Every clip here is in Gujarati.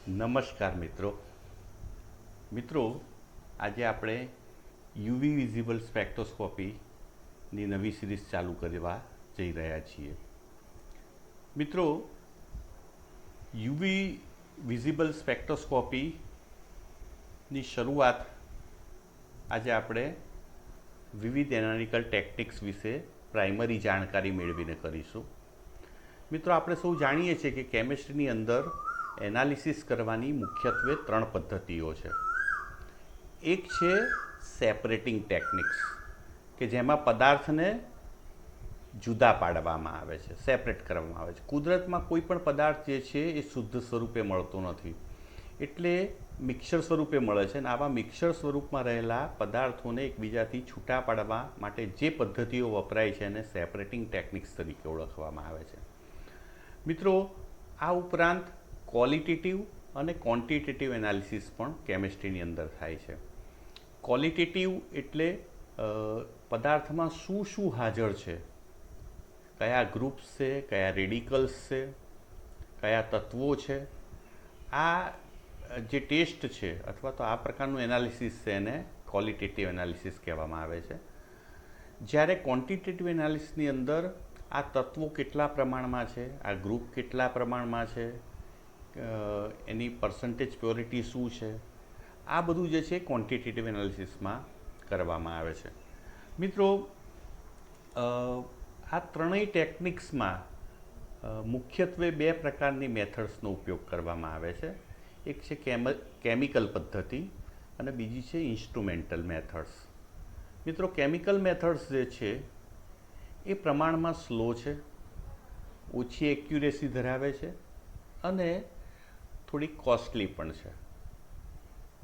નમસ્કાર મિત્રો આજે આપણે યુવી વિઝિબલ સ્પેક્ટ્રોસ્કોપીની નવી સિરીઝ ચાલુ કરવા જઈ રહ્યા છીએ. મિત્રો, યુવી વિઝિબલ સ્પેક્ટ્રોસ્કોપીની શરૂઆત આજે આપણે વિવિધ એનાલિટિકલ ટેકનિક્સ વિશે પ્રાઇમરી જાણકારી મેળવીને કરીશું. મિત્રો, આપણે સૌ જાણીએ છીએ કે કેમિસ્ટ્રીની અંદર એનાલિસિસ કરવાની મુખ્યત્વે 3 પદ્ધતિઓ છે. એક છે સેપરેટિંગ ટેકનિક્સ, કે જેમાં પદાર્થને જુદા પાડવામાં આવે છે, સેપરેટ કરવામાં આવે છે. કુદરતમાં કોઈ પણ પદાર્થ જે છે એ શુદ્ધ સ્વરૂપે મળતો નથી, એટલે મિક્સર સ્વરૂપે મળે છે. અને આવા મિક્સર સ્વરૂપમાં રહેલા પદાર્થોને એકબીજાથી છૂટા પાડવા માટે જે પદ્ધતિઓ વપરાય છે એને સેપરેટિંગ ટેકનિક્સ તરીકે ઓળખવામાં આવે છે. મિત્રો, આ ઉપરાંત ક્વોલિટેટિવ અને ક્વોન્ટિટેટિવ એનાલિસિસ પણ કેમિસ્ટ્રીની અંદર થાય છે. ક્વોલિટેટિવ એટલે પદાર્થમાં શું શું હાજર છે, કયા ગ્રુપ્સ છે, કયા રેડિકલ્સ છે, કયા તત્વો છે. આ જે ટેસ્ટ છે અથવા તો આ પ્રકારનું એનાલિસિસ છે એને ક્વોલિટેટિવ એનાલિસિસ કહેવામાં આવે છે. જ્યારે ક્વોન્ટિટેટિવ એનાલિસિસની અંદર આ તત્વો કેટલા પ્રમાણમાં છે, આ ગ્રુપ કેટલા પ્રમાણમાં છે, એની પર્સન્ટેજ પ્યોરિટી શું છે, આ બધું જે છે ક્વોન્ટિટેટિવ એનાલિસિસમાં કરવામાં આવે છે. મિત્રો, આ ત્રણેય ટેકનિક્સમાં મુખ્યત્વે 2 પ્રકારની મેથડ્સનો ઉપયોગ કરવામાં આવે છે. એક છે કેમિકલ પદ્ધતિ અને બીજી છે ઇન્સ્ટ્રુમેન્ટલ મેથડ્સ. મિત્રો, કેમિકલ મેથડ્સ જે છે એ પ્રમાણમાં સ્લો છે, ઓછી એક્યુરેસી ધરાવે છે અને થોડી કોસ્ટલી પણ છે.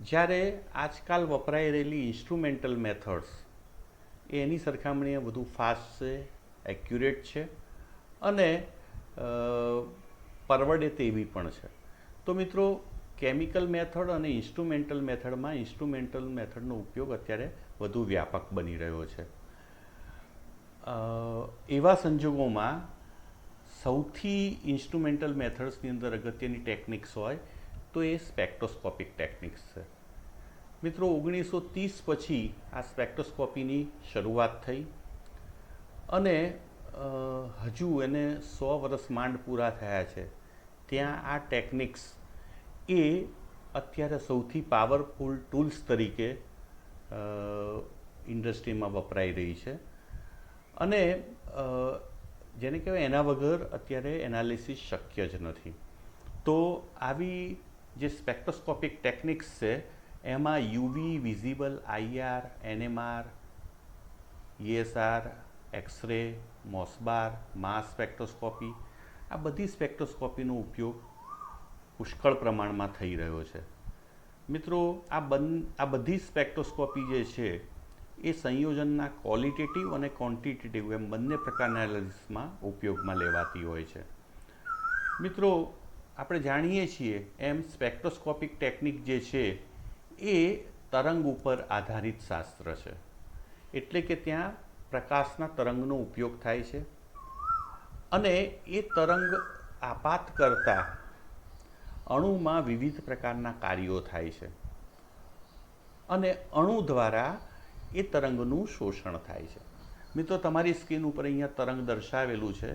જ્યારે આજકાલ વપરાઈ રહેલી ઇન્સ્ટ્રુમેન્ટલ મેથડ્સ એની સરખામણીએ વધુ ફાસ્ટ છે, એક્યુરેટ છે અને પરવડે તેવી પણ છે. તો મિત્રો, કેમિકલ મેથડ અને ઇન્સ્ટ્રુમેન્ટલ મેથડનો ઉપયોગ અત્યારે વધુ વ્યાપક બની રહ્યો છે. એવા સંજોગોમાં સૌથી ઇન્સ્ટ્રુમેન્ટલ મેથડ્સની અંદર અગત્યની ટેકનિક્સ હોય તો એ સ્પેક્ટ્રોસ્કોપિક ટેકનિક્સ છે. મિત્રો, 1930 પછી આ સ્પેક્ટ્રોસ્કોપીની શરૂઆત થઈ અને હજુ એને 100 વર્ષ માંડ પૂરા થયા છે ત્યાં આ ટેકનિક્સ એ અત્યારે સૌથી પાવરફુલ ટૂલ્સ તરીકે ઇન્ડસ્ટ્રીમાં વપરાઈ રહી છે. અને જેને કહેવાય એના વગર અત્યારે એનાલિસિસ શક્ય જ નથી. તો આવી જે સ્પેક્ટ્રોસ્કોપિક ટેકનિક્સ છે એમાં UV, visible, IR, NMR, ESR, X ray, Mossbauer, mass spectroscopy, આ બધી સ્પેક્ટ્રોસ્કોપીનો ઉપયોગ પુષ્કળ પ્રમાણમાં થઈ રહ્યો છે. મિત્રો, આ બધી સ્પેક્ટ્રોસ્કોપી જે છે એ સંયોજનના ક્વોલિટેટિવ અને ક્વોન્ટિટેટિવ એમ બંને પ્રકારના એનાલિસિસમાં ઉપયોગમાં લેવાતી હોય છે. મિત્રો, આપણે જાણીએ છીએ એમ સ્પેક્ટ્રોસ્કોપિક ટેકનિક જે છે એ તરંગ ઉપર આધારિત શાસ્ત્ર છે. એટલે કે ત્યાં પ્રકાશના તરંગનો ઉપયોગ થાય છે અને એ તરંગ આપાત કરતાં અણુમાં વિવિધ પ્રકારના કાર્યો થાય છે અને અણુ દ્વારા એ તરંગનું શોષણ થાય છે. મિત્રો, તમારી સ્ક્રીન ઉપર અહીંયા તરંગ દર્શાવેલું છે.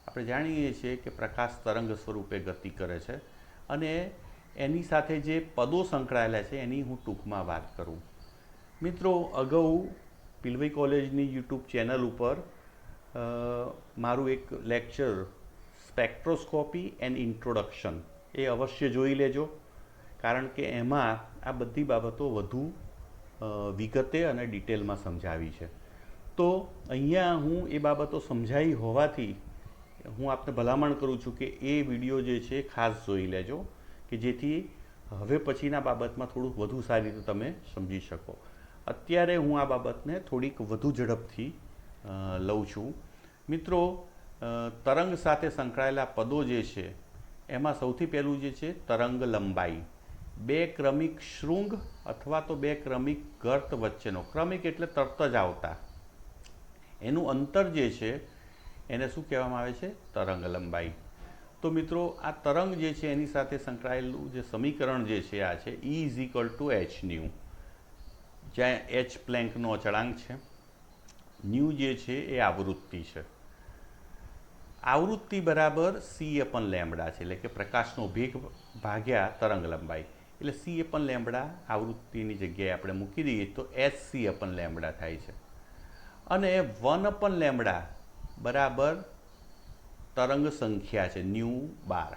આપણે જાણીએ છીએ કે પ્રકાશ તરંગ સ્વરૂપે ગતિ કરે છે અને એની સાથે જે પદો સંકળાયેલા છે એની હું ટૂંકમાં વાત કરું. મિત્રો, અગાઉ પિલવાઈ કોલેજની યુટ્યુબ ચેનલ ઉપર મારું એક લેક્ચર સ્પેક્ટ્રોસ્કોપી એન્ડ ઇન્ટ્રોડક્શન એ અવશ્ય જોઈ લેજો, કારણ કે એમાં આ બધી બાબતો વધુ વિગતે અને ડિટેલમાં સમજાવી છે. તો અહીંયા હું એ બાબતો સમજાવી હોવાથી હું આપને ભલામણ કરું છું કે એ વિડીયો જે છે ખાસ જોઈ લેજો, કે જેથી હવે પછીના બાબતમાં થોડુંક વધુ સારી રીતે તમે સમજી શકો. અત્યારે હું આ બાબતને થોડીક વધુ ઝડપથી લઉં છું. મિત્રો, તરંગ સાથે સંકળાયેલા પદો જે છે એમાં સૌથી પહેલું જે છે તરંગ લંબાઈ. 2 ક્રમિક શૃંગ અથવા તો 2 ક્રમિક ગર્ત વચ્ચેનો, ક્રમિક એટલે તરત જ આવતા, એનું અંતર જે છે એને શું કહેવામાં આવે છે? તરંગ લંબાઈ. તો મિત્રો આ તરંગ જે છે એની સાથે સંકળાયેલું જે સમીકરણ જે છે આ છે E is equal to H new, જ્યાં એચ પ્લેન્કનો અચળાંક છે, ન્યૂ જે છે એ આવૃત્તિ છે, આવૃત્તિ બરાબર સી અપન લેમ્બડા છે, એટલે કે પ્રકાશનો વેગ ભાગ્યા તરંગ લંબાઈ, એટલે સી અપન લેમ્બડા આવૃત્તિની જગ્યાએ આપણે મૂકી દઈએ તો એચ સી અપન લેમ્બડા થાય છે, અને 1 અપન લેમ્બડા બરાબર તરંગ સંખ્યા છે ન્યૂ બાર,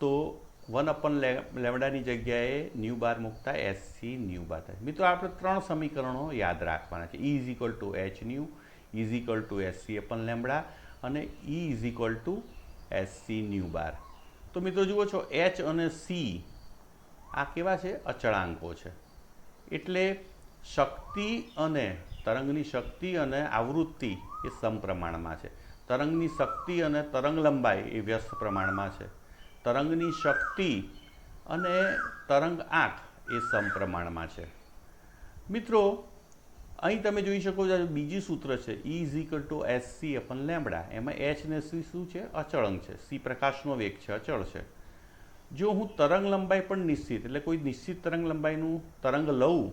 તો 1 અપન લેમ્બડાની જગ્યાએ ન્યૂ બાર મૂકતા એચ સી ન્યૂ બાર થાય. મિત્રો આપણે 3 સમીકરણો યાદ રાખવાના છે. E is equal to H nu, E is equal to H C upon lambda અને E is equal to H C nu bar. તો મિત્રો જુઓ છો એચ અને સી આ કેવા છે? અચળાંકો છે. એટલે શક્તિ અને તરંગની શક્તિ અને આવૃત્તિ એ સમપ્રમાણમાં છે. તરંગની શક્તિ અને તરંગ લંબાઈ એ વ્યસ્ત પ્રમાણમાં છે. તરંગની શક્તિ અને તરંગ આંક એ સમપ્રમાણમાં છે. મિત્રો અહીં તમે જોઈ શકો છો બીજી સૂત્ર છે E is equal to H C upon lambda, એમાં એચ ને સી શું છે? અચળાંક છે. સી પ્રકાશનો વેગ છે, અચળ છે. જો હું તરંગ લંબાઈ પણ નિશ્ચિત, એટલે કોઈ નિશ્ચિત તરંગ લંબાઈનું તરંગ લઉં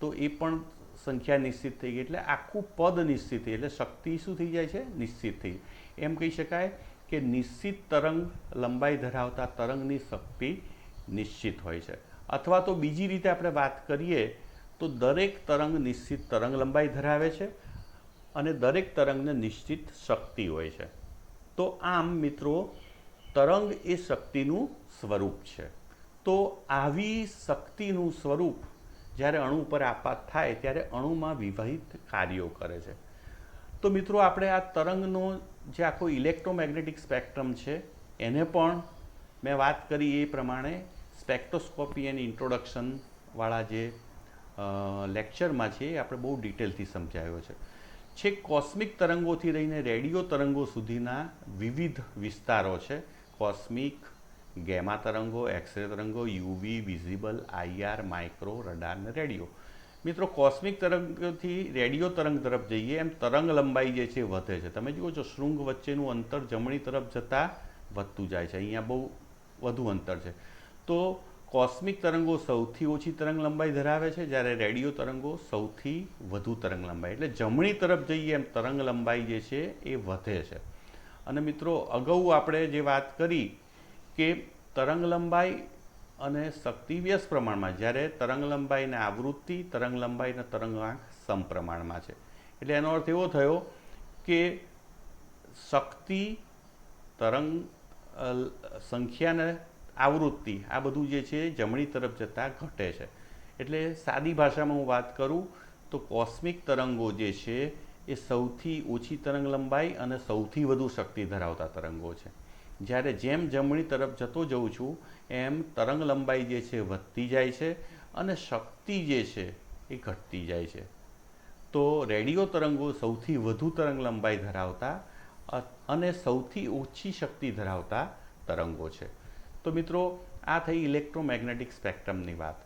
તો એ પણ સંખ્યા નિશ્ચિત થઈ ગઈ, એટલે આખું પદ નિશ્ચિત થઈ, એટલે શક્તિ શું થઈ જાય છે? નિશ્ચિત થઈ. એમ કહી શકાય કે નિશ્ચિત તરંગ લંબાઈ ધરાવતા તરંગની શક્તિ નિશ્ચિત હોય છે. અથવા તો બીજી રીતે આપણે વાત કરીએ તો દરેક તરંગ નિશ્ચિત તરંગ લંબાઈ ધરાવે છે અને દરેક તરંગને નિશ્ચિત શક્તિ હોય છે. તો આમ મિત્રો તરંગ એ શક્તિનું સ્વરૂપ છે. તો આવી શક્તિનું સ્વરૂપ જ્યારે અણુ પર આપાત થાય ત્યારે અણુમાં વિવિધ કાર્યો કરે છે. તો મિત્રો આપણે આ તરંગનો જે આખો ઇલેક્ટ્રોમેગ્નેટિક સ્પેક્ટ્રમ છે એને પણ મેં વાત કરી એ પ્રમાણે સ્પેક્ટ્રોસ્કોપી એન્ડ ઇન્ટ્રોડક્શનવાળા જે લેક્ચરમાં છે એ આપણે બહુ ડિટેલથી સમજાવ્યો છે. છેક કોસ્મિક તરંગોથી લઈને રેડિયો તરંગો સુધીના વિવિધ વિસ્તારો છે. કોસ્મિક, ગેમા તરંગો, એક્સરે તરંગો, UV, visible, IR, micro, radar અને રેડિયો. મિત્રો કોસ્મિક તરંગથી રેડિયો તરંગ તરફ જઈએ એમ તરંગ લંબાઈ જે છે વધે છે. તમે જુઓ છો શૃંગ વચ્ચેનું અંતર જમણી તરફ જતાં વધતું જાય છે. અહીંયા બહુ વધુ અંતર છે. તો કોસ્મિક તરંગો સૌથી ઓછી તરંગ લંબાઈ ધરાવે છે, જ્યારે રેડિયો તરંગો સૌથી વધુ તરંગ લંબાઈ, એટલે જમણી તરફ જઈએ એમ તરંગ લંબાઈ જે છે એ વધે છે. અને મિત્રો અગાઉ આપણે જે વાત કરી કે તરંગ લંબાઈ અને શક્તિ વ્યસ્ત પ્રમાણમાં, જ્યારે તરંગ લંબાઈ અને આવૃત્તિ, તરંગ લંબાઈ અને તરંગાંક સમપ્રમાણમાં છે. એટલે એનો અર્થ એવો થયો કે શક્તિ, તરંગ સંખ્યા અને આવૃત્તિ આ બધું જે છે જમણી તરફ જતાં ઘટે છે. એટલે સાદી ભાષામાં હું વાત કરું તો કોસ્મિક તરંગો જે છે એ સૌથી ઓછી તરંગ લંબાઈ અને સૌથી વધુ શક્તિ ધરાવતા તરંગો છે. જ્યારે જેમ જમણી તરફ જતો જઉં છું એમ તરંગ લંબાઈ જે છે વધતી જાય છે અને શક્તિ જે છે એ ઘટતી જાય છે. તો રેડિયો તરંગો સૌથી વધુ તરંગ લંબાઈ ધરાવતા અને સૌથી ઓછી શક્તિ ધરાવતા તરંગો છે. તો મિત્રો આ થઈ ઇલેક્ટ્રોમેગ્નેટિક સ્પેક્ટ્રમની વાત.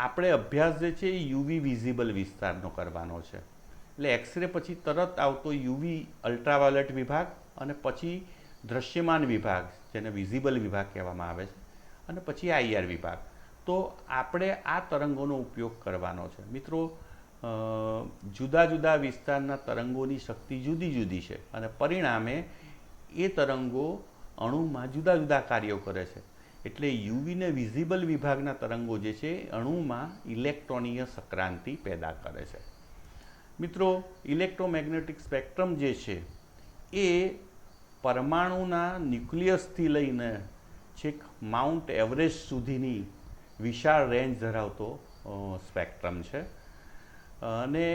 આપણે અભ્યાસ જે છે એ યુવી વિઝિબલ વિસ્તારનો કરવાનો છે. એટલે એક્સરે પછી તરત આવતો યુવી અલ્ટ્રાવાયોલેટ વિભાગ અને પછી દૃશ્યમાન વિભાગ જેને વિઝિબલ વિભાગ કહેવામાં આવે છે અને પછી આઈઆર વિભાગ. તો આપણે આ તરંગોનો ઉપયોગ કરવાનો છે. મિત્રો જુદા જુદા વિસ્તારના તરંગોની શક્તિ જુદી જુદી છે અને પરિણામે એ તરંગો અણુમાં જુદા જુદા કાર્યો કરે છે. એટલે યુવી ને વિઝિબલ વિભાગના તરંગો જે છે અણુમાં ઇલેક્ટ્રોનીય સંક્રાંતિ પેદા કરે છે. મિત્રો ઇલેક્ટ્રોમેગ્નેટિક સ્પેક્ટ્રમ જે છે એ પરમાણુના ન્યુક્લિયસથી લઈને છેક માઉન્ટ એવરેસ્ટ સુધીની વિશાળ રેન્જ ધરાવતો સ્પેક્ટ્રમ છે. અને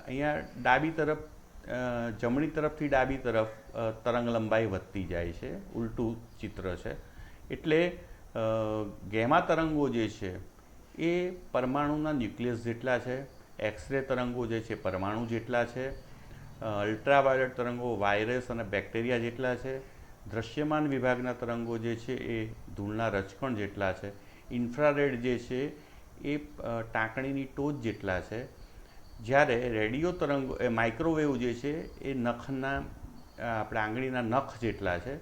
અહીંયા ડાબી તરફ જમણી તરફથી ડાબી તરફ તરંગ લંબાઈ વધતી જાય છે, ઉલટું ચિત્ર છે. એટલે ગેમા તરંગો જે છે એ પરમાણુના ન્યુક્લિયસ જેટલા છે, એક્સરે તરંગો જે છે પરમાણુ જેટલા છે, અલ્ટ્રાવાયોલેટ તરંગો વાયરસ અને બેક્ટેરિયા જેટલા છે, દૃશ્યમાન વિભાગના તરંગો જે છે એ ધૂળના રજકણ જેટલા છે, ઇન્ફ્રારેડ જે છે એ ટાંકણીની ટોચ જેટલા છે, જ્યારે રેડિયો તરંગો માઇક્રોવેવ જે છે એ નખના આપણે આંગળીના નખ જેટલા છે,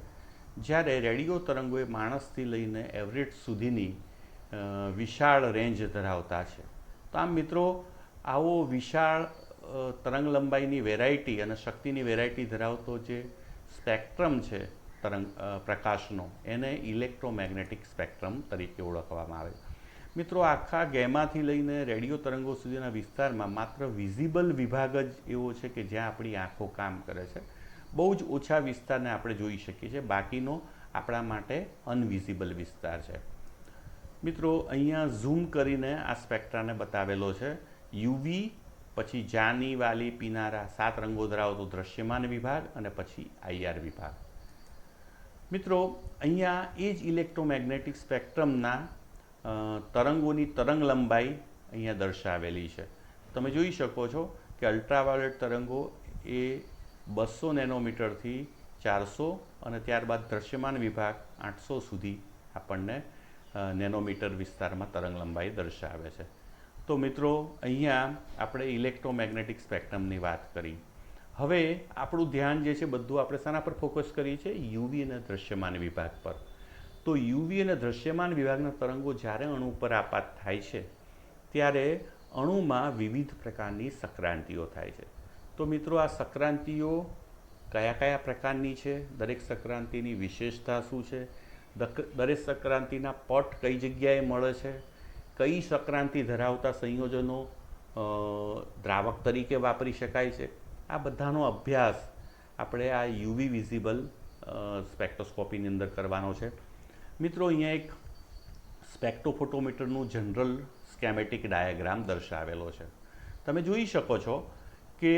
જ્યારે રેડિયો તરંગો એ માણસથી લઈને એવરેજ સુધીની વિશાળ રેન્જ ધરાવતા છે. તો આમ મિત્રો, આવો વિશાળ તરંગ લંબાઈની વેરાયટી અને શક્તિની વેરાયટી ધરાવતો જે સ્પેક્ટ્રમ છે પ્રકાશનો, એને ઇલેક્ટ્રોમેગ્નેટિક સ્પેક્ટ્રમ તરીકે ઓળખવામાં આવે છે. મિત્રો, આખા ગેમાથી લઈને રેડિયો તરંગો સુધીના વિસ્તારમાં માત્ર વિઝિબલ વિભાગ જ એવો છે કે જ્યાં આપણી આંખો કામ કરે છે. બહુ જ ઓછા વિસ્તારને આપણે જોઈ શકીએ છીએ, બાકીનો આપણા માટે અનવિઝિબલ વિસ્તાર છે. મિત્રો, અહીંયા ઝૂમ કરીને આ સ્પેક્ટ્રાને બતાવેલો છે. યુવી, પછી જાની, વાલી, પીનારા 7 રંગો ધરાવતો દ્રશ્યમાન વિભાગ અને પછી આઈઆર વિભાગ. મિત્રો, અહીંયા એ જ ઇલેક્ટ્રોમેગ્નેટિક સ્પેક્ટ્રમના તરંગોની તરંગ લંબાઈ અહીંયા દર્શાવેલી છે. તમે જોઈ શકો છો કે અલ્ટ્રાવાયોલેટ તરંગો એ 200 નેનોમીટરથી 400 અને ત્યારબાદ દ્રશ્યમાન વિભાગ 800 સુધી આપણને નેનોમીટર વિસ્તારમાં તરંગ લંબાઈ દર્શાવે છે. તો મિત્રો, અહીંયા આપણે ઇલેક્ટ્રોમેગ્નેટિક સ્પેક્ટ્રમની વાત કરી. હવે આપણું ધ્યાન જે છે બધું આપણે શાના પર ફોકસ કરીએ છીએ? યુવી અને દ્રશ્યમાન વિભાગ પર. તો યુવી અને દ્રશ્યમાન વિભાગના તરંગો જ્યારે અણુ પર આપાત થાય છે ત્યારે અણુમાં વિવિધ પ્રકારની સંક્રાંતિઓ થાય છે. તો મિત્રો, આ સંક્રાંતિઓ કયા કયા પ્રકારની છે, દરેક સંક્રાંતિની વિશેષતા શું છે, દરેક સંક્રાંતિના પટ કઈ જગ્યાએ મળે છે, કઈ સંક્રાંતિ ધરાવતા સંયોજનો દ્રાવક તરીકે વાપરી શકાય છે, આ બધાનો અભ્યાસ આપણે આ યુવી વિઝિબલ સ્પેક્ટ્રોસ્કોપીની અંદર કરવાનો છે. મિત્રો, અહીંયા એક સ્પેક્ટ્રોફોટોમીટરનું જનરલ સ્કેમેટિક ડાયાગ્રામ દર્શાવેલો છે. તમે જોઈ શકો છો કે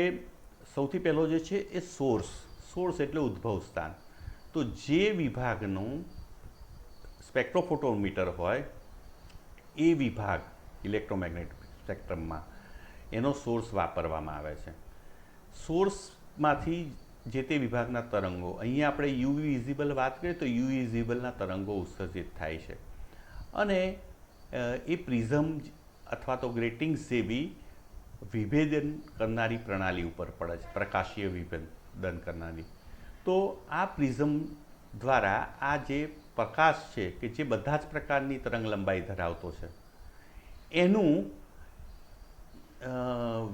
સૌથી પહેલો જે છે એ સોર્સ એટલે ઉદ્ભવ સ્થાન. તો જે વિભાગનું સ્પેક્ટ્રોફોટોમીટર હોય એ વિભાગ ઇલેક્ટ્રોમેગ્નેટિક સ્પેક્ટ્રમમાં એનો સોર્સ વાપરવામાં આવે છે. સોર્સમાંથી જે તે વિભાગના તરંગો, અહીંયા આપણે યુવી વિઝિબલ વાત કરીએ તો યુવી વિઝિબલના તરંગો ઉત્સર્જિત થાય છે અને એ પ્રિઝમ અથવા તો ગ્રેટિંગ્સ જેવી વિભેદન કરનારી પ્રણાલી ઉપર પડે છે, પ્રકાશીય વિભેદન કરનારી. તો આ પ્રિઝમ દ્વારા આ જે પ્રકાશ છે કે જે બધા જ પ્રકારની તરંગ લંબાઈ ધરાવતો છે એનું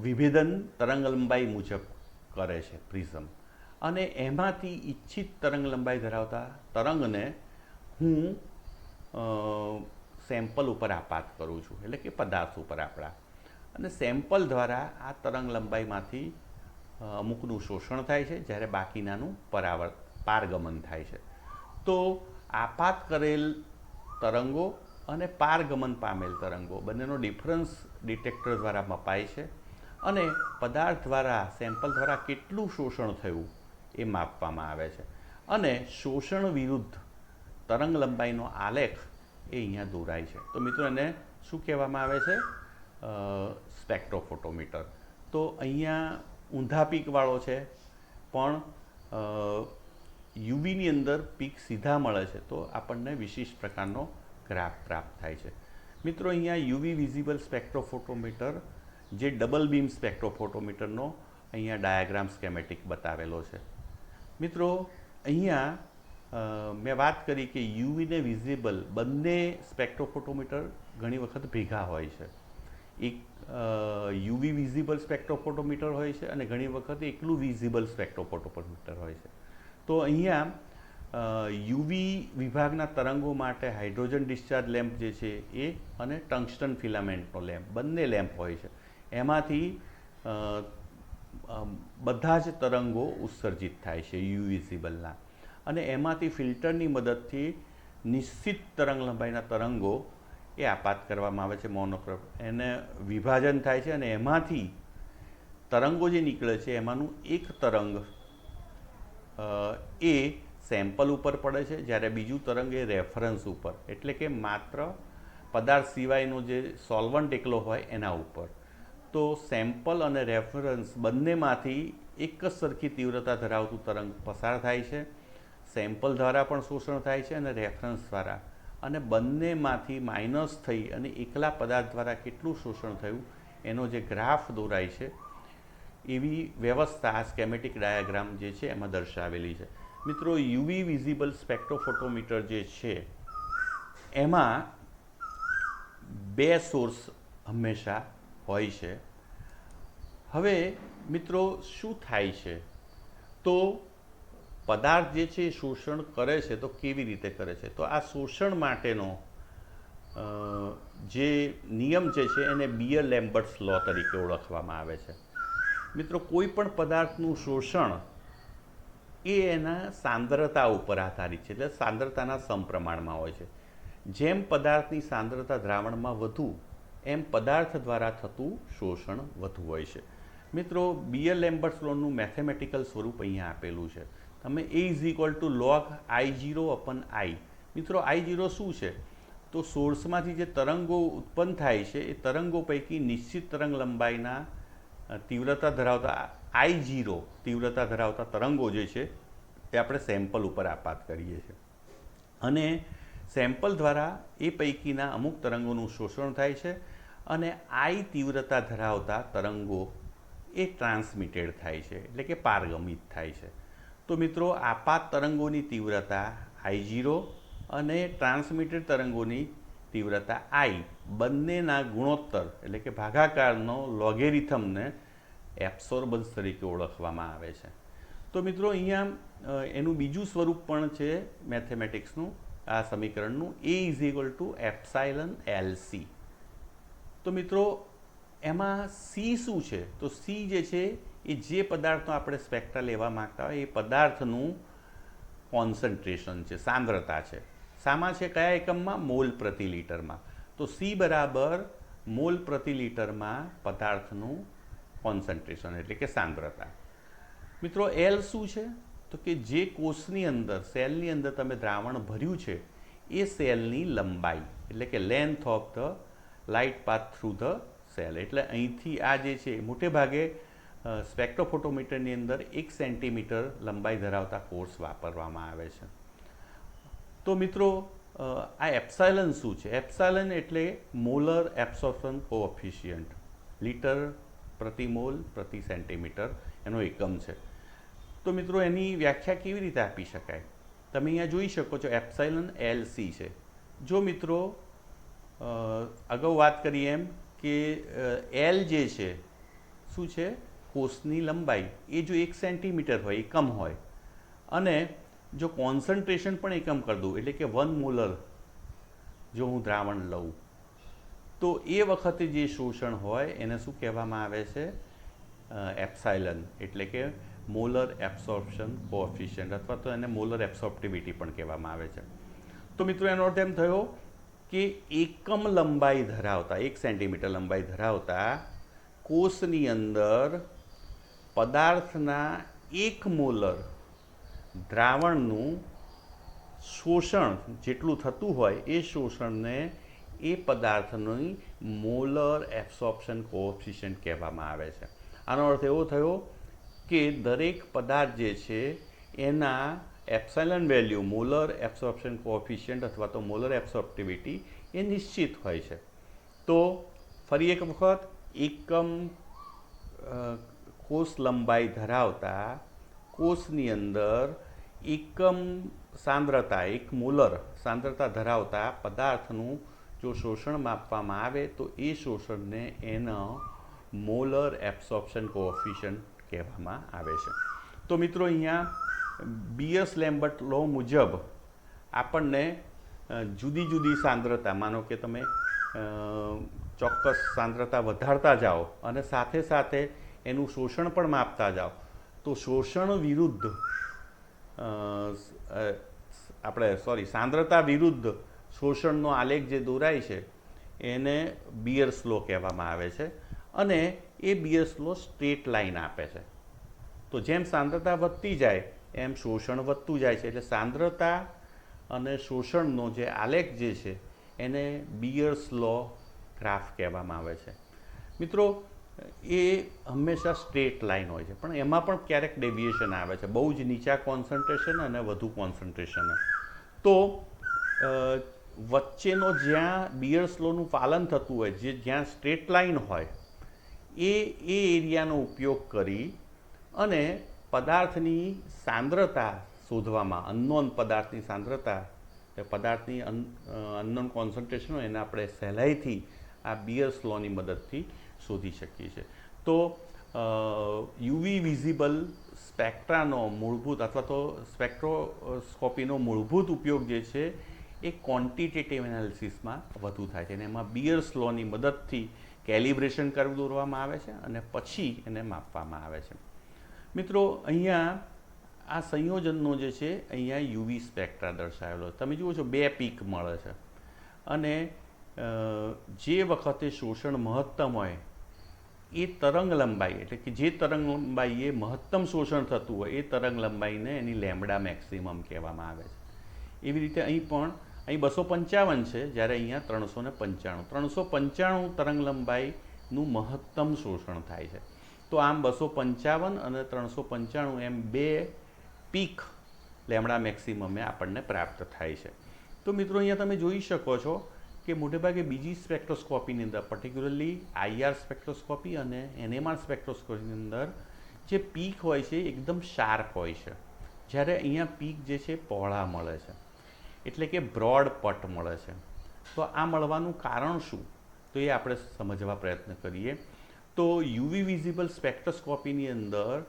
વિભેદન તરંગ લંબાઈ મુજબ કરે છે પ્રિઝમ, અને એમાંથી ઈચ્છિત તરંગ લંબાઈ ધરાવતા તરંગને હું સેમ્પલ ઉપર આપાત કરું છું, એટલે કે પદાર્થ ઉપર આપણા, અને સેમ્પલ દ્વારા આ તરંગ લંબાઈમાંથી અમુકનું શોષણ થાય છે, જ્યારે બાકીનાનું પારગમન થાય છે. તો આપાત કરેલ તરંગો અને પારગમન પામેલ તરંગો બંનેનો ડિફરન્સ ડિટેક્ટર દ્વારા મપાય છે અને પદાર્થ દ્વારા, સેમ્પલ દ્વારા કેટલું શોષણ થયું એ માપવામાં આવે છે, અને શોષણ વિરુદ્ધ તરંગ લંબાઈનો આલેખ એ અહીંયા દોરાય છે. તો મિત્રો, એને શું કહેવામાં આવે છે? સ્પેક્ટ્રોફોટોમીટર. તો અહીંયા ઊંધા પીકવાળો છે, પણ યુવીની અંદર પીક સીધા મળે છે, તો આપણને વિશિષ્ટ પ્રકારનો ગ્રાફ પ્રાપ્ત થાય છે. મિત્રો, અહીંયા યુવી વિઝિબલ સ્પેક્ટ્રોફોટોમીટર જે ડબલ બીમ સ્પેક્ટ્રોફોટોમીટરનો અહીંયા ડાયાગ્રામ સ્કેમેટિક બતાવેલો છે. મિત્રો, અહીંયા મેં વાત કરી કે યુવી ને વિઝિબલ બંને સ્પેક્ટ્રોફોટોમીટર ઘણી વખત ભેગા હોય છે. એક યુવી વિઝિબલ સ્પેક્ટ્રોફોટોમીટર હોય છે અને ઘણી વખત એકલું વિઝિબલ સ્પેક્ટ્રોફોટોમીટર હોય છે. તો અહીંયા યુવી વિભાગના તરંગો માટે હાઇડ્રોજન ડિસ્ચાર્જ લેમ્પ જે છે એ અને ટંગસ્ટન ફિલામેન્ટનો લેમ્પ, બંને લેમ્પ હોય છે. એમાંથી બધા જ તરંગો ઉત્સર્જિત થાય છે યુવી વિઝિબલના, અને એમાંથી ફિલ્ટરની મદદથી નિશ્ચિત તરંગ લંબાઈના તરંગો એ આપાત કરવામાં આવે છે મોનોક્રોમ. એને વિભાજન થાય છે અને એમાંથી તરંગો જે નીકળે છે એમાંનું એક તરંગ એ સેમ્પલ ઉપર પડે છે, જ્યારે બીજું તરંગ એ રેફરન્સ ઉપર, એટલે કે માત્ર પદાર્થ સિવાયનો જે સોલ્વન્ટ એકલો હોય એના ઉપર. તો સેમ્પલ અને રેફરન્સ બંનેમાંથી એક જ સરખી તીવ્રતા ધરાવતું તરંગ પસાર થાય છે. સેમ્પલ દ્વારા પણ શોષણ થાય છે અને રેફરન્સ દ્વારા, અને બંનેમાંથી માઇનસ થઈ અને એકલા પદાર્થ દ્વારા કેટલું શોષણ થયું એનો જે ગ્રાફ દોરાય છે એવી વ્યવસ્થા આ સ્કેમેટિક ડાયાગ્રામ જે છે એમાં દર્શાવેલી છે. મિત્રો યુવી વિઝિબલ સ્પેક્ટ્રોફોટોમીટર જે છે એમાં બે સોર્સ હંમેશા હોય છે. હવે મિત્રો શું થાય છે, તો પદાર્થ જે છે એ શોષણ કરે છે તો કેવી રીતે કરે છે, તો આ શોષણ માટેનો જે નિયમ જે છે એને બીયર-લેમ્બર્ટ્સ લો તરીકે ઓળખવામાં આવે છે. મિત્રો કોઈ પણ પદાર્થનું શોષણ એ એના સાંદ્રતા ઉપર આધારિત છે, એટલે સાંદ્રતાના સમપ્રમાણમાં હોય છે. જેમ પદાર્થની સાંદ્રતા દ્રાવણમાં વધુ એમ પદાર્થ દ્વારા થતું શોષણ વધુ હોય છે. મિત્રો બીયર-લેમ્બર્ટ્સ લોનું મેથેમેટિકલ સ્વરૂપ અહીંયા આપેલું છે. તમે A=log I0/I. મિત્રો I0 શું છે, તો સોર્સમાંથી જે તરંગો ઉત્પન્ન થાય છે એ તરંગો પૈકી નિશ્ચિત તરંગ લંબાઈના તીવ્રતા ધરાવતા I0 તીવ્રતા ધરાવતા તરંગો જે છે એ આપણે સેમ્પલ ઉપર આપાત કરીએ છીએ અને સેમ્પલ દ્વારા એ પૈકીના અમુક તરંગોનું શોષણ થાય છે અને I તીવ્રતા ધરાવતા તરંગો એ ટ્રાન્સમિટેડ થાય છે, એટલે કે પારગમિત થાય છે. તો મિત્રો આપાત તરંગોની તીવ્રતા I0 અને ટ્રાન્સમિટેડ તરંગોની તીવ્રતા I બંનેના ગુણોત્તર એટલે કે ભાગાકારનો લોગેરિથમને એબ્સોર્બન્સ તરીકે ઓળખવામાં આવે છે. તો મિત્રો અહીંયા એનું બીજું સ્વરૂપ પણ છે મેથેમેટિક્સનું, આ સમીકરણનું A=ε/LC. તો મિત્રો એમાં C શું છે, તો C જે છે એ જે પદાર્થનો આપણે સ્પેક્ટ્રા લેવા માગતા હોય એ પદાર્થનું કોન્સન્ટ્રેશન છે, સાંદ્રતા છે. સામા છે કયા એકમમાં? મોલ પ્રતિ લીટરમાં. તો C બરાબર મોલ પ્રતિ લીટરમાં પદાર્થનું કોન્સન્ટ્રેશન એટલે કે સાંદ્રતા. મિત્રો L શું છે, તો કે જે કોષની અંદર સેલની અંદર તમે દ્રાવણ ભર્યું છે એ સેલની લંબાઈ એટલે કે length of the light path through the cell. એટલે અહીંથી આ જે છે મોટે ભાગે સ્પેક્ટ્રોફોટોમીટરની અંદર 1 સેન્ટીમીટર લંબાઈ ધરાવતા કોર્સ વાપરવામાં આવે છે. તો મિત્રો આ એપ્સાયલન શું છે? એપ્સાયલન એટલે મોલર એબ્સોર્પ્શન કોએફિશિયન્ટ, લીટર પ્રતિ મોલ પ્રતિ સેન્ટીમીટર એનો એકમ છે. તો મિત્રો એની વ્યાખ્યા કેવી રીતે આપી શકાય? તમે અહીંયા જોઈ શકો છો એપ્સાયલન LC છે. જો મિત્રો અગાઉ વાત કરી એમ કે L જે છે શું છે, કોષની લંબાઈ એ જો 1 સેન્ટીમીટર હોય એકમ હોય અને જો કોન્સન્ટ્રેશન પણ એકમ કરી દઉં એટલે કે 1 મોલર જો હું દ્રાવણ લઉં તો એ વખતે જે શોષણ હોય એને શું કહેવામાં આવે છે? એપ્સાયલન એટલે કે મોલર એબ્સોર્પ્શન કોએફિશિયન્ટ અથવા તો એને મોલર એબ્સોર્પ્ટિવિટી પણ કહેવામાં આવે છે. તો મિત્રો એનો અર્થ એમ થયો કે એકમ લંબાઈ ધરાવતા 1 સેન્ટીમીટર લંબાઈ ધરાવતા કોષની અંદર પદાર્થના 1 મોલર દ્રાવણનું શોષણ જેટલું થતું હોય એ શોષણને એ પદાર્થની મોલર એબ્સોર્પ્શન કોએફિશિયન્ટ કહેવામાં આવે છે. આનો અર્થ એવો થયો કે દરેક પદાર્થ જે છે એના એપ્સાયલન વેલ્યુ મોલર એબ્સોર્પ્શન કોએફિશિયન્ટ અથવા તો મોલર એબ્સોર્પ્ટિવિટી એ નિશ્ચિત હોય છે. તો ફરી એક વખત એકમ કોષ લંબાઈ ધરાવતા કોષની અંદર એકમ સાંદ્રતા 1 મોલર સાંદ્રતા ધરાવતા પદાર્થનું જો શોષણ માપવામાં આવે તો એ શોષણને એનો મોલર એબ્સોર્પ્શન કોએફિશિયન્ટ કહેવામાં આવે છે. તો મિત્રો અહીંયા બીયર્સ-લેમ્બર્ટ લો મુજબ આપણને જુદી જુદી સાંદ્રતા, માનો કે તમે ચોક્કસ સાંદ્રતા વધારતા જાઓ અને સાથે સાથે એનું શોષણ પણ માપતા જાઓ તો શોષણ વિરુદ્ધ સાંદ્રતા વિરુદ્ધ શોષણનો આલેખ જે દોરાય છે એને બીયર્સ લો કહેવામાં આવે છે અને એ બીયર્સ લો સ્ટ્રેટ લાઈન આપે છે. તો જેમ સાંદ્રતા વધતી જાય એમ શોષણ વધતું જાય છે, એટલે સાંદ્રતા અને શોષણનો જે આલેખ જે છે એને બીયર્સ લો ગ્રાફ કહેવામાં આવે છે. મિત્રો એ હંમેશા સ્ટ્રેટ લાઈન હોય છે પણ એમાં પણ ક્યારેક ડેવિએશન આવે છે, બહુ જ નીચા કોન્સન્ટ્રેશન અને વધુ કોન્સન્ટ્રેશન. તો વચ્ચેનો જ્યાં બીયર્સ લોનું પાલન થતું હોય, જ્યાં સ્ટ્રેટ લાઈન હોય એ એરિયાનો ઉપયોગ કરી અને પદાર્થની સાંદ્રતા શોધવામાં અનનોન પદાર્થની સાંદ્રતા, પદાર્થની અનનોન કોન્સન્ટ્રેશન હોય એને આપણે સહેલાઈથી આ બિયર્સ લોની મદદથી શોધી શકીએ છીએ. તો યુવી વિઝિબલ સ્પેક્ટ્રાનો મૂળભૂત અથવા તો સ્પેક્ટ્રોસ્કોપીનો મૂળભૂત ઉપયોગ જે છે એ ક્વોન્ટિટેટિવ એનાલિસિસમાં વધુ થાય છે અને એમાં બિયર્સ લોની મદદથી કેલિબ્રેશન કર્વ દોરવામાં આવે છે અને પછી એને માપવામાં આવે છે. મિત્રો, અહીંયા આ સંયોજનનો જે છે અહીંયા યુવી સ્પેક્ટ્રા દર્શાવેલો તમે જુઓ છો 2 પીક મળે છે અને જે વખતે શોષણ મહત્તમ હોય એ તરંગ લંબાઈ એટલે કે જે તરંગ લંબાઈએ મહત્તમ શોષણ થતું હોય એ તરંગ લંબાઈને એની લેમ્બડા મેક્સિમમ કહેવામાં આવે છે. એવી રીતે અહીં 255 છે, જ્યારે અહીંયા 395 તરંગ લંબાઈનું મહત્તમ શોષણ થાય છે. તો આમ 255 અને 395 એમ 2 પીક લેમ્બડા મેક્સિમમે આપણને પ્રાપ્ત થાય છે. તો મિત્રો, અહીંયા તમે જોઈ શકો છો કે મોટેભાગે બીજી સ્પેક્ટ્રોસ્કોપીની અંદર, પર્ટિક્યુલરલી IR સ્પેક્ટ્રોસ્કોપી અને NMR સ્પેક્ટ્રોસ્કોપીની અંદર જે પીક હોય છે એકદમ શાર્પ હોય છે, જ્યારે અહીંયા પીક જે છે પહોળા મળે છે, એટલે કે બ્રોડ પટ મળે છે. તો આ મળવાનું કારણ શું, તો એ આપણે સમજવા પ્રયત્ન કરીએ. તો યુવી વિઝિબલ સ્પેક્ટ્રોસ્કોપીની અંદર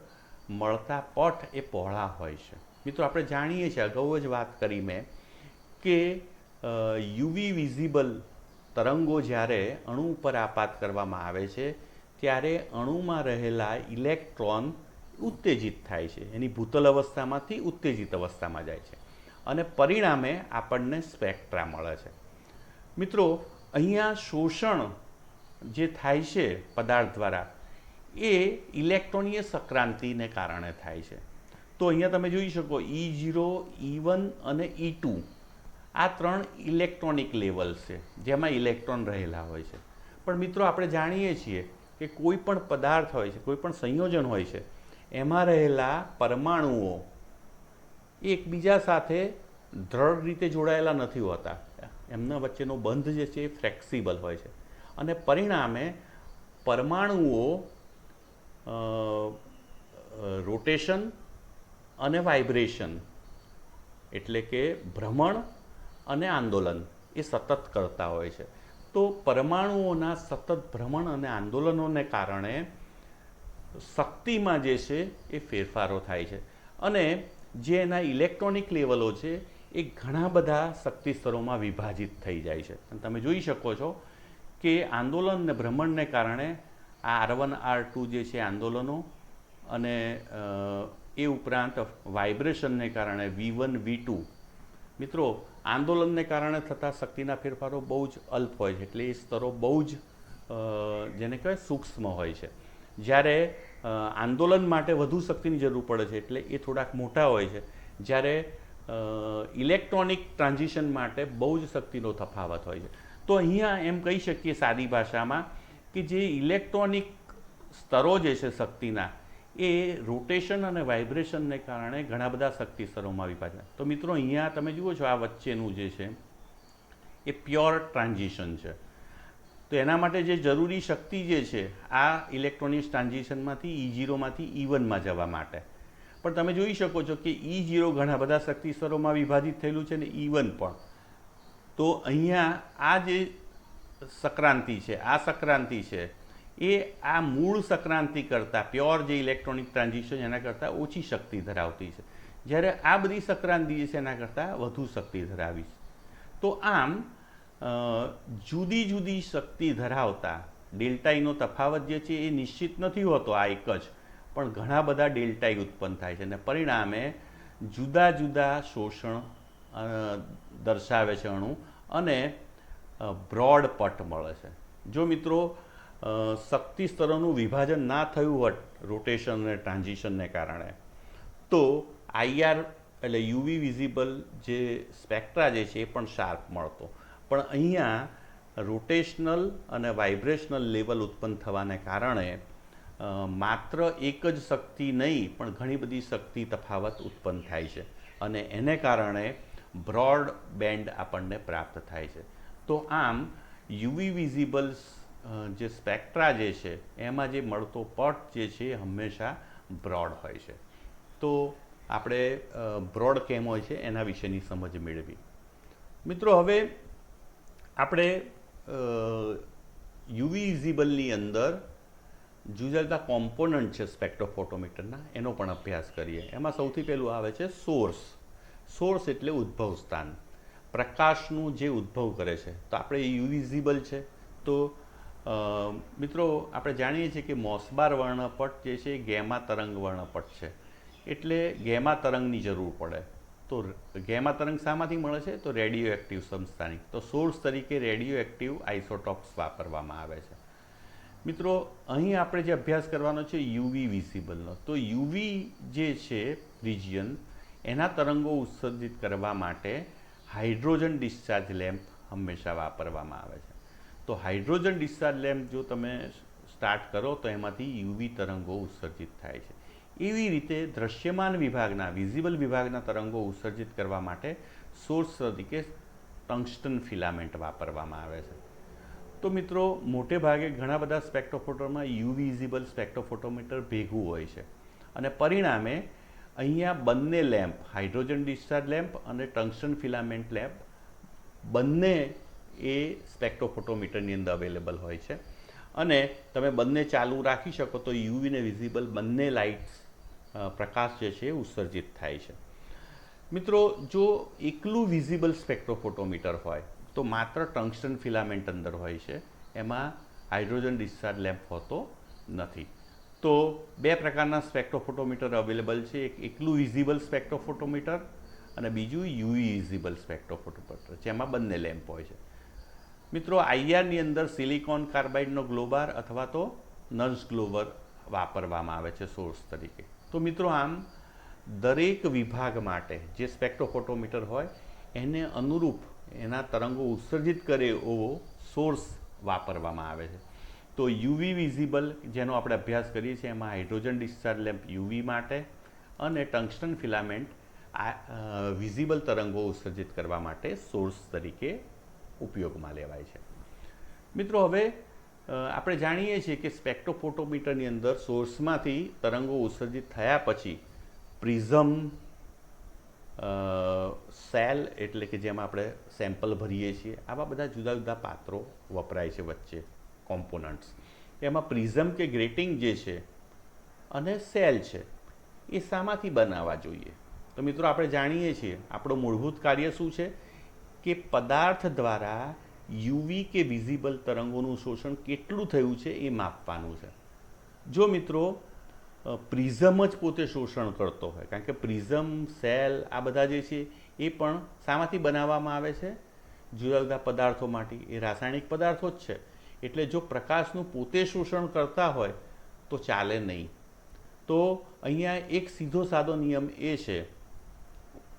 મળતા પટ એ પહોળા હોય છે. મિત્રો, આપણે જાણીએ છીએ, અગાઉ જ વાત કરી મેં કે યુવી વિઝિબલ તરંગો જ્યારે અણુ ઉપર આપાત કરવામાં આવે છે ત્યારે અણુમાં રહેલા ઇલેક્ટ્રોન ઉત્તેજિત થાય છે, એની ભૂતલ અવસ્થામાંથી ઉત્તેજિત અવસ્થામાં જાય છે અને પરિણામે આપણને સ્પેક્ટ્રા મળે છે. મિત્રો, અહીંયા શોષણ જે થાય છે પદાર્થ દ્વારા એ ઇલેક્ટ્રોનીય સક્રાંતિને કારણે થાય છે. તો અહીંયા તમે જોઈ શકો E0, E1 અને E2 આ 3 ઇલેક્ટ્રોનિક લેવલ્સ છે જેમાં ઇલેક્ટ્રોન રહેલા હોય છે. પણ મિત્રો, આપણે જાણીએ છીએ કે કોઈ પણ પદાર્થ હોય છે, કોઈ પણ સંયોજન હોય છે, એમાં રહેલા પરમાણુઓ એકબીજા સાથે દ્રઢ રીતે જોડાયેલા નથી હોતા. એમના વચ્ચેનો બંધ જે છે એ ફ્લેક્સિબલ હોય છે અને પરિણામે પરમાણુઓ રોટેશન અને વાઇબ્રેશન એટલે કે ભ્રમણ અને આંદોલન એ સતત કરતા હોય છે. તો પરમાણુઓના સતત ભ્રમણ અને આંદોલનોને કારણે શક્તિમાં જે છે એ ફેરફારો થાય છે અને જે એના ઇલેક્ટ્રોનિક લેવલો છે એ ઘણા બધા શક્તિ સ્તરોમાં વિભાજિત થઈ જાય છે. અને તમે જોઈ શકો છો કે આંદોલન અને ભ્રમણને કારણે આ R1, R2 જે છે આંદોલનો અને એ ઉપરાંત વાઇબ્રેશનને કારણે V1, V2. મિત્રો, આંદોલનને કારણે થતા શક્તિના ફેરફારો બહુ જ અલ્પ હોય છે, એટલે એ સ્તરો બહુ જ જેને કહેવાય સૂક્ષ્મ હોય છે. જ્યારે આંદોલન માટે વધુ શક્તિની જરૂર પડે છે એટલે એ થોડાક મોટા હોય છે, જ્યારે ઇલેક્ટ્રોનિક ટ્રાન્ઝિશન માટે બહુ જ શક્તિનો તફાવત હોય છે. તો અહીંયા એમ કહી શકીએ સાદી ભાષામાં કે જે ઇલેક્ટ્રોનિક સ્તરો જે છે શક્તિના એ રોટેશન અને વાઇબ્રેશનને કારણે ઘણા બધા શક્તિ સ્તરોમાં વિભાજન. તો મિત્રો, અહીંયા તમે જુઓ છો આ વચ્ચેનું જે છે એ પ્યોર ટ્રાન્ઝિશન છે. તો એના માટે જે જરૂરી શક્તિ જે છે આ ઇલેક્ટ્રોનિક ટ્રાન્ઝિશનમાંથી E0માંથી E1માં જવા માટે. પણ તમે જોઈ શકો છો કે E0 ઘણા બધા શક્તિ સ્તરોમાં વિભાજિત થયેલું છે ને E1 પણ. તો અહીંયા આ જે સક્રાંતિ છે, આ સક્રાંતિ છે એ આ મૂળ સક્રાંતિ કરતાં, પ્યોર જે ઇલેક્ટ્રોનિક ટ્રાન્ઝિશન એના કરતાં ઓછી શક્તિ ધરાવતી છે, જ્યારે આ બધી સક્રાંતિ છે એના કરતાં વધુ શક્તિ ધરાવી છે. તો આમ જુદી જુદી શક્તિ ધરાવતા ડેલ્ટા-ઈનો તફાવત જે છે એ નિશ્ચિત નથી હોતો આ એક જ, પણ ઘણા બધા ડેલ્ટા-ઈ ઉત્પન્ન થાય છે અને પરિણામે જુદા જુદા શોષણ દર્શાવે છે અણુ અને બ્રોડ પટ મળે છે. જો મિત્રો શક્તિ સ્તરોનું વિભાજન ના થયું હોત રોટેશન અને ટ્રાન્ઝિશનને કારણે, તો IR એટલે યુવી વિઝિબલ જે સ્પેક્ટ્રા જે છે એ પણ શાર્પ મળતો. પણ અહીંયા રોટેશનલ અને વાઇબ્રેશનલ લેવલ ઉત્પન્ન થવાને કારણે માત્ર એક જ શક્તિ નહીં પણ ઘણી બધી શક્તિ તફાવત ઉત્પન્ન થાય છે અને એને કારણે બ્રોડ બેન્ડ આપણને પ્રાપ્ત થાય છે. તો આમ યુવી વિઝિબલ જે સ્પેક્ટ્રા જે છે એમાં જે મળતો પટ જે છે એ હંમેશા બ્રોડ હોય છે. તો આપણે બ્રોડ કેમ હોય છે એના વિશેની સમજ મેળવી. મિત્રો, હવે આપણે યુવી વિઝિબલની અંદર જુદા જુદા કોમ્પોનન્ટ છે સ્પેક્ટ્રોફોટોમીટરના, એનો પણ અભ્યાસ કરીએ. એમાં સૌથી પહેલું આવે છે સોર્સ. સોર્સ એટલે ઉદ્ભવ સ્થાન, પ્રકાશનું જે ઉદ્ભવ કરે છે. તો આપણે યુવી વિઝિબલ છે, તો મિત્રો આપણે જાણીએ છીએ કે મોસબાર વર્ણપટ જે છે એ ગેમા તરંગ વર્ણપટ છે, એટલે ગેમા તરંગની જરૂર પડે. તો ગેમા તરંગ શામાંથી મળે છે? તો રેડિયો એક્ટિવ સમસ્થાનિક. તો સોર્સ તરીકે રેડિયો એક્ટિવ આઇસોટોપ્સ વાપરવામાં આવે છે. મિત્રો, અહીં આપણે જે અભ્યાસ કરવાનો છે યુવી વિઝિબલનો, તો યુવી જે છે રિજિયન, એના તરંગો ઉત્સર્જિત કરવા માટે હાઇડ્રોજન ડિસ્ચાર્જ લેમ્પ હંમેશા વાપરવામાં આવે છે. તો હાઇડ્રોજન ડિસ્ચાર્જ લેમ્પ જો તમે સ્ટાર્ટ કરો તો એમાંથી યુવી તરંગો ઉત્સર્જિત થાય છે. એવી રીતે દ્રશ્યમાન વિભાગના, વિઝિબલ વિભાગના તરંગો ઉત્સર્જિત કરવા માટે સોર્સ તરીકે ટંગસ્ટન ફિલામેન્ટ વાપરવામાં આવે છે. તો મિત્રો, મોટે ભાગે ઘણા બધા સ્પેક્ટ્રોફોટોમાં યુવી વિઝિબલ સ્પેક્ટ્રોફોટોમીટર ભેગું હોય છે, અને પરિણામે અહીંયા બંને લેમ્પ, હાઇડ્રોજન ડિસ્ચાર્જ લેમ્પ અને ટંગસ્ટન ફિલામેન્ટ લેમ્પ, બંને એ સ્પેક્ટ્રોફોટોમીટરની અંદર અવેલેબલ હોય છે. અને તમે બંને ચાલુ રાખી શકો તો યુવી ને વિઝિબલ બંને લાઇટ્સ, પ્રકાશ જે છે એ ઉત્સર્જિત થાય છે. મિત્રો, જો એકલું વિઝિબલ સ્પેક્ટ્રોફોટોમીટર હોય તો માત્ર ટંગસ્ટન ફિલામેન્ટ અંદર હોય છે, એમાં હાઇડ્રોજન ડિસ્ચાર્જ લેમ્પ હોતો નથી. તો બે પ્રકારના સ્પેક્ટ્રોફોટોમીટર અવેલેબલ છે, એક એકલું વિઝિબલ સ્પેક્ટ્રોફોટોમીટર અને બીજું યુવી વિઝિબલ સ્પેક્ટ્રોફોટોમીટર, જેમાં બંને લેમ્પ હોય છે. મિત્રો, આઈઆરની અંદર સિલિકોન કાર્બાઇડનો ગ્લોબાર અથવા તો નર્સ ગ્લોબર વાપરવામાં આવે છે સોર્સ તરીકે. તો મિત્રો, આમ દરેક વિભાગ માટે જે સ્પેક્ટ્રોફોટોમીટર હોય એને અનુરૂપ એના તરંગો ઉત્સર્જિત કરે એવો સોર્સ વાપરવામાં આવે છે. તો યુવી વિઝિબલ જેનો આપણે અભ્યાસ કરીએ છીએ એમાં હાઇડ્રોજન ડિસ્ચાર્જ લેમ્પ યુવી માટે અને ટંગસ્ટન ફિલામેન્ટ વિઝિબલ તરંગો ઉત્સર્જિત કરવા માટે સોર્સ તરીકે ઉપયોગમાં લેવાય છે. મિત્રો, હવે આપણે જાણીએ છીએ કે સ્પેક્ટ્રોફોટોમીટરની અંદર સોર્સમાંથી તરંગો ઉત્સર્જિત થયા પછી પ્રિઝમ, સેલ એટલે કે જેમાં આપણે સેમ્પલ ભરીએ છીએ, આવા બધા જુદા જુદા પાત્રો વપરાય છે વચ્ચે, કોમ્પોનન્ટ્સ. એમાં પ્રિઝમ કે ગ્રેટિંગ જે છે અને સેલ છે એ શામાંથી બનાવવા જોઈએ? તો મિત્રો, આપણે જાણીએ છીએ આપણું મૂળભૂત કાર્ય શું છે કે પદાર્થ દ્વારા યુવી કે વિઝિબલ તરંગોનું શોષણ કેટલું થયું છે એ માપવાનું છે. જો મિત્રો પ્રિઝમ જ પોતે શોષણ કરતો હોય, કારણ કે પ્રિઝમ, સેલ આ બધા જે છે એ પણ શામાંથી બનાવવામાં આવે છે? જુદા જુદા પદાર્થોમાંથી. એ રાસાયણિક પદાર્થો જ છે, એટલે જો પ્રકાશનું પોતે શોષણ કરતા હોય તો ચાલે નહીં. તો અહીંયા એક સીધો સાદો નિયમ એ છે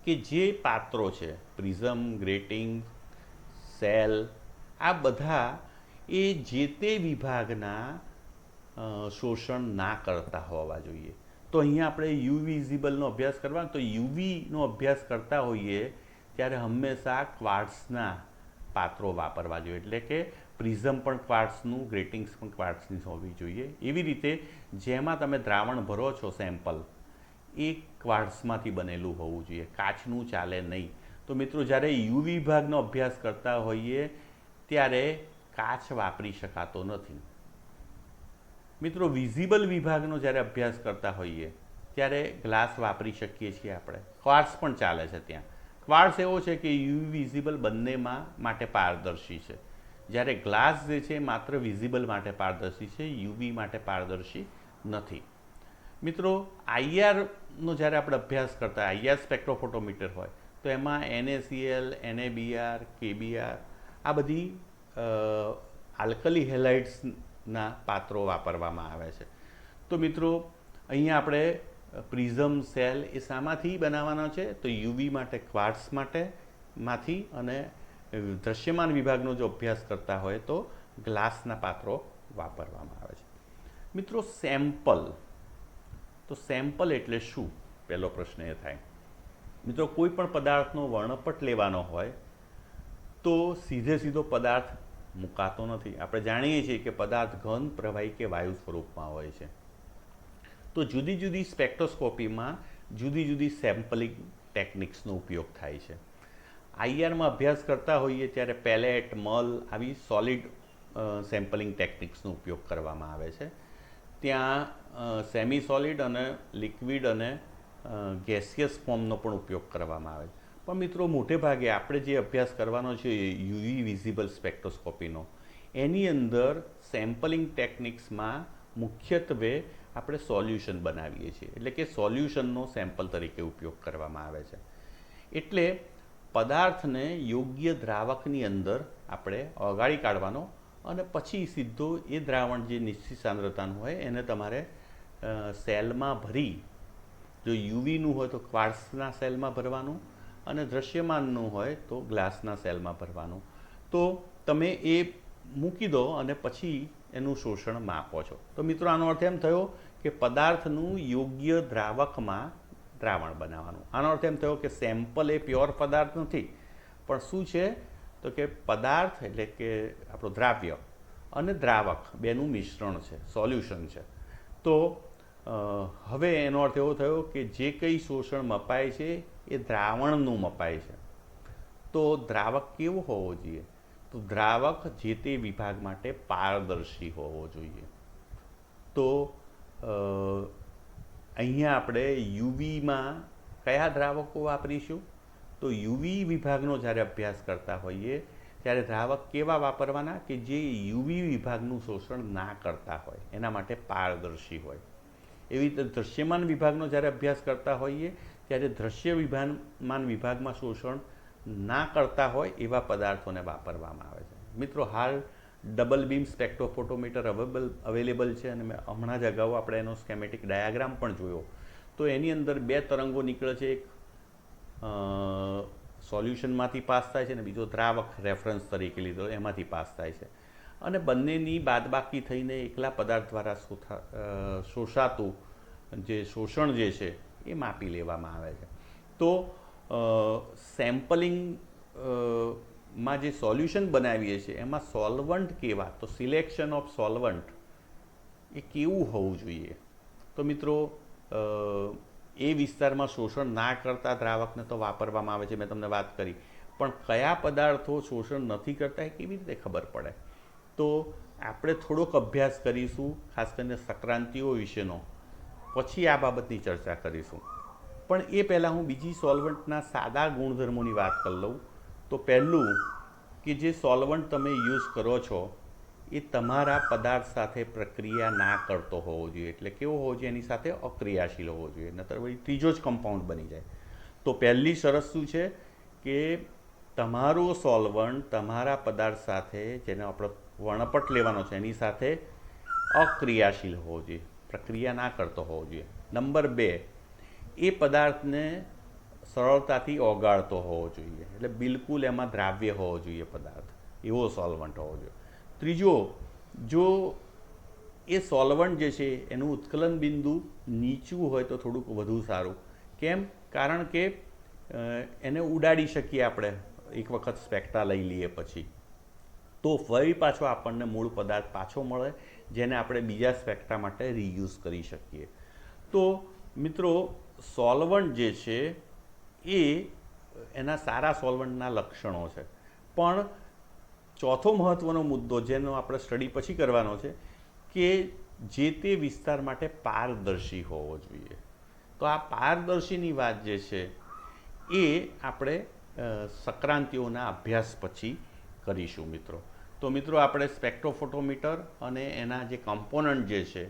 કે જે પાત્રો છે, પ્રિઝમ, ગ્રેટિંગ, સેલ, આ બધા એ જે તે વિભાગના શોષણ ના કરતા હોવા જોઈએ. તો અહીંયા આપણે યુવી વિઝિબલનો અભ્યાસ કરવાનો, તો યુવીનો અભ્યાસ કરતા હોઈએ ત્યારે હંમેશા ક્વાર્ટ્સના પાત્રો વાપરવા જોઈએ, એટલે કે પ્રિઝમ પણ ક્વાર્ટ્સનું, ગ્રેટિંગ્સ પણ ક્વાર્ટ્સની હોવી જોઈએ. એવી રીતે જેમાં તમે દ્રાવણ ભરો છો સેમ્પલ, એ ક્વાર્ટ્સમાંથી બનેલું હોવું જોઈએ, કાચનું ચાલે નહીં. તો મિત્રો, જ્યારે યુવી વિભાગનો અભ્યાસ કરતા હોઈએ ત્યારે કાચ વાપરી શકાતો નથી. મિત્રો, વિઝિબલ વિભાગનો જ્યારે અભ્યાસ કરતા હોઈએ ત્યારે ગ્લાસ વાપરી શકીએ છીએ આપણે, ક્વાર્ટ્સ પણ ચાલે છે ત્યાં. ક્વાર્ટ્સ એવો છે કે યુવી વિઝિબલ બંનેમાં માટે પારદર્શી છે, જ્યારે ગ્લાસ જે છે માત્ર વિઝિબલ માટે પારદર્શી છે, યુવી માટે પારદર્શી નથી. મિત્રો, આઈઆરનો જ્યારે આપણે અભ્યાસ કરતા, આઈઆર સ્પેક્ટ્રોફોટોમીટર હોય તો એમાં NaCl, NaBr, KBr આ બધી આલ્કલી હેલાઇડ્સના પાત્રો વાપરવામાં આવે છે. તો મિત્રો, અહીંયા આપણે પ્રિઝમ, સેલ એ શામાંથી બનાવવાનો છે? તો યુવી માટે ક્વાર્ટ્સ માંથી, અને દ્રશ્યમાન વિભાગનો જો અભ્યાસ કરતા હોય તો ગ્લાસના પાત્રો વાપરવામાં આવે છે. મિત્રો, સેમ્પલ. તો સેમ્પલ એટલે શું? પહેલો પ્રશ્ન એ થાય. મિત્રો, કોઈ પણ પદાર્થનો વર્ણપટ લેવાનો હોય તો સીધો પદાર્થ મુકાતો નથી. આપણે જાણીએ છીએ કે પદાર્થ ઘન, પ્રવાહી કે વાયુ સ્વરૂપમાં હોય છે. તો જુદી જુદી સ્પેક્ટ્રોસ્કોપીમાં જુદી જુદી સેમ્પલિંગ ટેકનિક્સનો ઉપયોગ થાય છે. આઈઆરમાં અભ્યાસ કરતા હોઈએ ત્યારે પેલેટ, મલ આવી સોલિડ સેમ્પલિંગ ટેકનિક્સનો ઉપયોગ કરવામાં આવે છે. ત્યાં સેમી સોલિડ અને લિક્વિડ અને ગેસિયસ ફોર્મનો પણ ઉપયોગ કરવામાં આવે છે. પણ મિત્રો, મોટે ભાગે આપણે જે અભ્યાસ કરવાનો છે યુવી વિઝિબલ સ્પેક્ટ્રોસ્કોપીનો, એની અંદર સેમ્પલિંગ ટેકનિક્સમાં મુખ્યત્વે આપણે સોલ્યુશન બનાવીએ છીએ, એટલે કે સોલ્યુશનનો સેમ્પલ તરીકે ઉપયોગ કરવામાં આવે છે. એટલે પદાર્થને યોગ્ય દ્રાવકની અંદર આપણે ઓગાળી કાઢવાનો અને પછી સીધો એ દ્રાવણ જે નિશ્ચિત સાંદ્રતાનું હોય એને તમારે સેલમાં ભરી, જો યુવીનું હોય તો ક્વાર્ટ્સના સેલમાં ભરવાનું અને દૃશ્યમાનનું હોય તો ગ્લાસના સેલમાં ભરવાનું. તો તમે એ મૂકી દો અને પછી એનું શોષણ માપો છો. તો મિત્રો, આનો અર્થ એમ થયો કે પદાર્થનું યોગ્ય દ્રાવકમાં દ્રાવણ બનાવવાનું. આનો અર્થ એમ થયો કે સેમ્પલ એ પ્યોર પદાર્થ નથી, પણ શું છે તો કે પદાર્થ એટલે કે આપણું દ્રાવ્ય અને દ્રાવક બેનું મિશ્રણ છે, સોલ્યુશન છે. તો હવે એનો અર્થ એવો થયો કે જે કંઈ શોષણ મપાય છે એ દ્રાવણનું મપાય છે. તો દ્રાવક કેવો હોવો જોઈએ? તો દ્રાવક જે તે વિભાગ માટે પારદર્શી હોવો જોઈએ. તો અહીંયા આપણે યુવીમાં કયા દ્રાવકો વાપરીશું? તો યુવી વિભાગનો જ્યારે અભ્યાસ કરતા હોઈએ ત્યારે દ્રાવક કેવા વાપરવાના કે જે યુવી વિભાગનું શોષણ ના કરતા હોય, એના માટે પારદર્શી હોય. એવી રીતે દૃશ્યમાન વિભાગનો જ્યારે અભ્યાસ કરતા હોઈએ ત્યારે દૃશ્ય વિભાગમાં શોષણ ના કરતા હોય એવા પદાર્થોને વાપરવામાં આવે છે. મિત્રો, હાલ ડબલ બીમ સ્પેક્ટ્રોફોટોમીટર અવેલેબલ છે અને મેં હમણાં જ અગાઉ આપણે એનો સ્કેમેટિક ડાયાગ્રામ પણ જોયો. તો એની અંદર બે તરંગો નીકળે છે, એક સોલ્યુશનમાંથી પાસ થાય છે અને બીજો દ્રાવક રેફરન્સ તરીકે લીધો એમાંથી પાસ થાય છે, અને બંનેની બાદબાકી થઈને એકલા પદાર્થ દ્વારા શોષાતું જે શોષણ જે છે એ માપી લેવામાં આવે છે. તો સેમ્પલિંગ માં જે સોલ્યુશન બનાવીએ છીએ એમાં સોલ્વન્ટ કેવા, તો સિલેક્શન ઓફ સોલ્વન્ટ એ કેવું હોવું જોઈએ? તો મિત્રો, એ વિસ્તારમાં શોષણ ના કરતા દ્રાવકને તો વાપરવામાં આવે છે, મેં તમને વાત કરી, પણ કયા પદાર્થો શોષણ નથી કરતા એ કેવી રીતે ખબર પડે? તો આપણે થોડોક અભ્યાસ કરીશું, ખાસ કરીને સંક્રાંતિઓ વિશેનો, પછી આ બાબતની ચર્ચા કરીશું. પણ એ પહેલાં હું બીજી સોલ્વન્ટના સાદા ગુણધર્મોની વાત કરી લઉં. તો પહેલું કે જે સોલ્વન્ટ તમે યુઝ કરો છો એ તમારા પદાર્થ સાથે પ્રક્રિયા ના કરતો હોવો જોઈએ, એટલે કેવો હોવો જોઈએ? એની સાથે અક્રિયાશીલ હોવો જોઈએ, નહીતર વળી ત્રીજો જ કમ્પાઉન્ડ બની જાય. તો પહેલી શરત શું છે કે તમારો સોલ્વન્ટ તમારા પદાર્થ સાથે, જેને આપણે વર્ણપટ લેવાનો છે, એની સાથે અક્રિયાશીલ હોવો જોઈએ, પ્રક્રિયા ના કરતો હોવો જોઈએ. નંબર 2, એ પદાર્થને સરળતાથી ઓગાળતો હોવો જોઈએ, એટલે બિલકુલ એમાં દ્રાવ્ય હોવો જોઈએ પદાર્થ, એવો સોલ્વન્ટ હોવો જોઈએ. ત્રીજો, જો એ સોલ્વન્ટ જે છે એનું ઉત્કલન બિંદુ નીચું હોય તો થોડુંક વધુ સારું. કેમ? કારણ કે એને ઉડાડી શકીએ આપણે એક વખત સ્પેક્ટ્રા લઈ લઈએ પછી, તો ફરી પાછો આપણને મૂળ પદાર્થ પાછો મળે, જેને આપણે બીજા સ્પેક્ટ્રા માટે રીયુઝ કરી શકીએ. તો મિત્રો, સોલ્વન્ટ જે છે એ એના સારા સોલ્વન્ટના લક્ષણો છે. પણ ચોથો મહત્ત્વનો મુદ્દો જેનો આપણે સ્ટડી પછી કરવાનો છે કે જે તે વિસ્તાર માટે પારદર્શી હોવો જોઈએ. તો આ પારદર્શીની વાત જે છે એ આપણે સંક્રાંતિઓના અભ્યાસ પછી કરીશું મિત્રો. તો મિત્રો, આપણે સ્પેક્ટ્રોફોટોમીટર અને એના જે કમ્પોનન્ટ જે છે,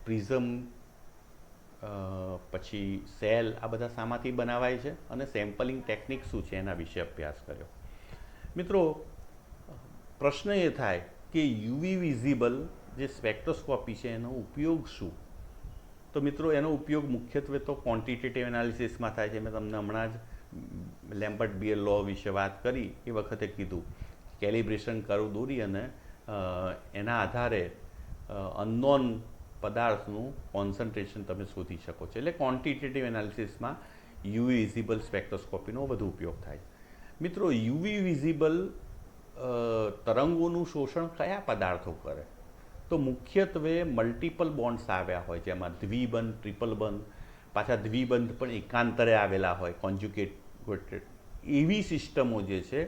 પ્રિઝમ પછી સેલ, આ બધા શામાંથી બનાવાય છે અને સેમ્પલિંગ ટેકનિક શું છે એના વિશે અભ્યાસ કર્યો. મિત્રો, પ્રશ્ન એ થાય કે યુવી વિઝિબલ જે સ્પેક્ટ્રોસ્કોપી છે એનો ઉપયોગ શું? તો મિત્રો, એનો ઉપયોગ મુખ્યત્વે તો ક્વોન્ટિટેટિવ એનાલિસિસમાં થાય છે. મેં તમને હમણાં જ લેમ્બર્ટ બિયર લો વિશે વાત કરી એ વખતે કીધું, કેલિબ્રેશન કર્વ દોરી અને એના આધારે અનનોન પદાર્થનું કોન્સન્ટ્રેશન તમે શોધી શકો છો. એટલે ક્વોન્ટિટેટિવ એનાલિસિસમાં યુવી વિઝિબલ સ્પેક્ટ્રોસ્કોપીનો વધુ ઉપયોગ થાય. મિત્રો, યુવી વિઝિબલ તરંગોનું શોષણ કયા પદાર્થો કરે? તો મુખ્યત્વે મલ્ટિપલ બોન્ડ્સ આવ્યા હોય, જેમાં દ્વિબંધ, ટ્રિપલ બંધ, પાછા દ્વિબંધ પણ એકાંતરે આવેલા હોય, કોન્જ્યુગેટેડ, એવી સિસ્ટમો જે છે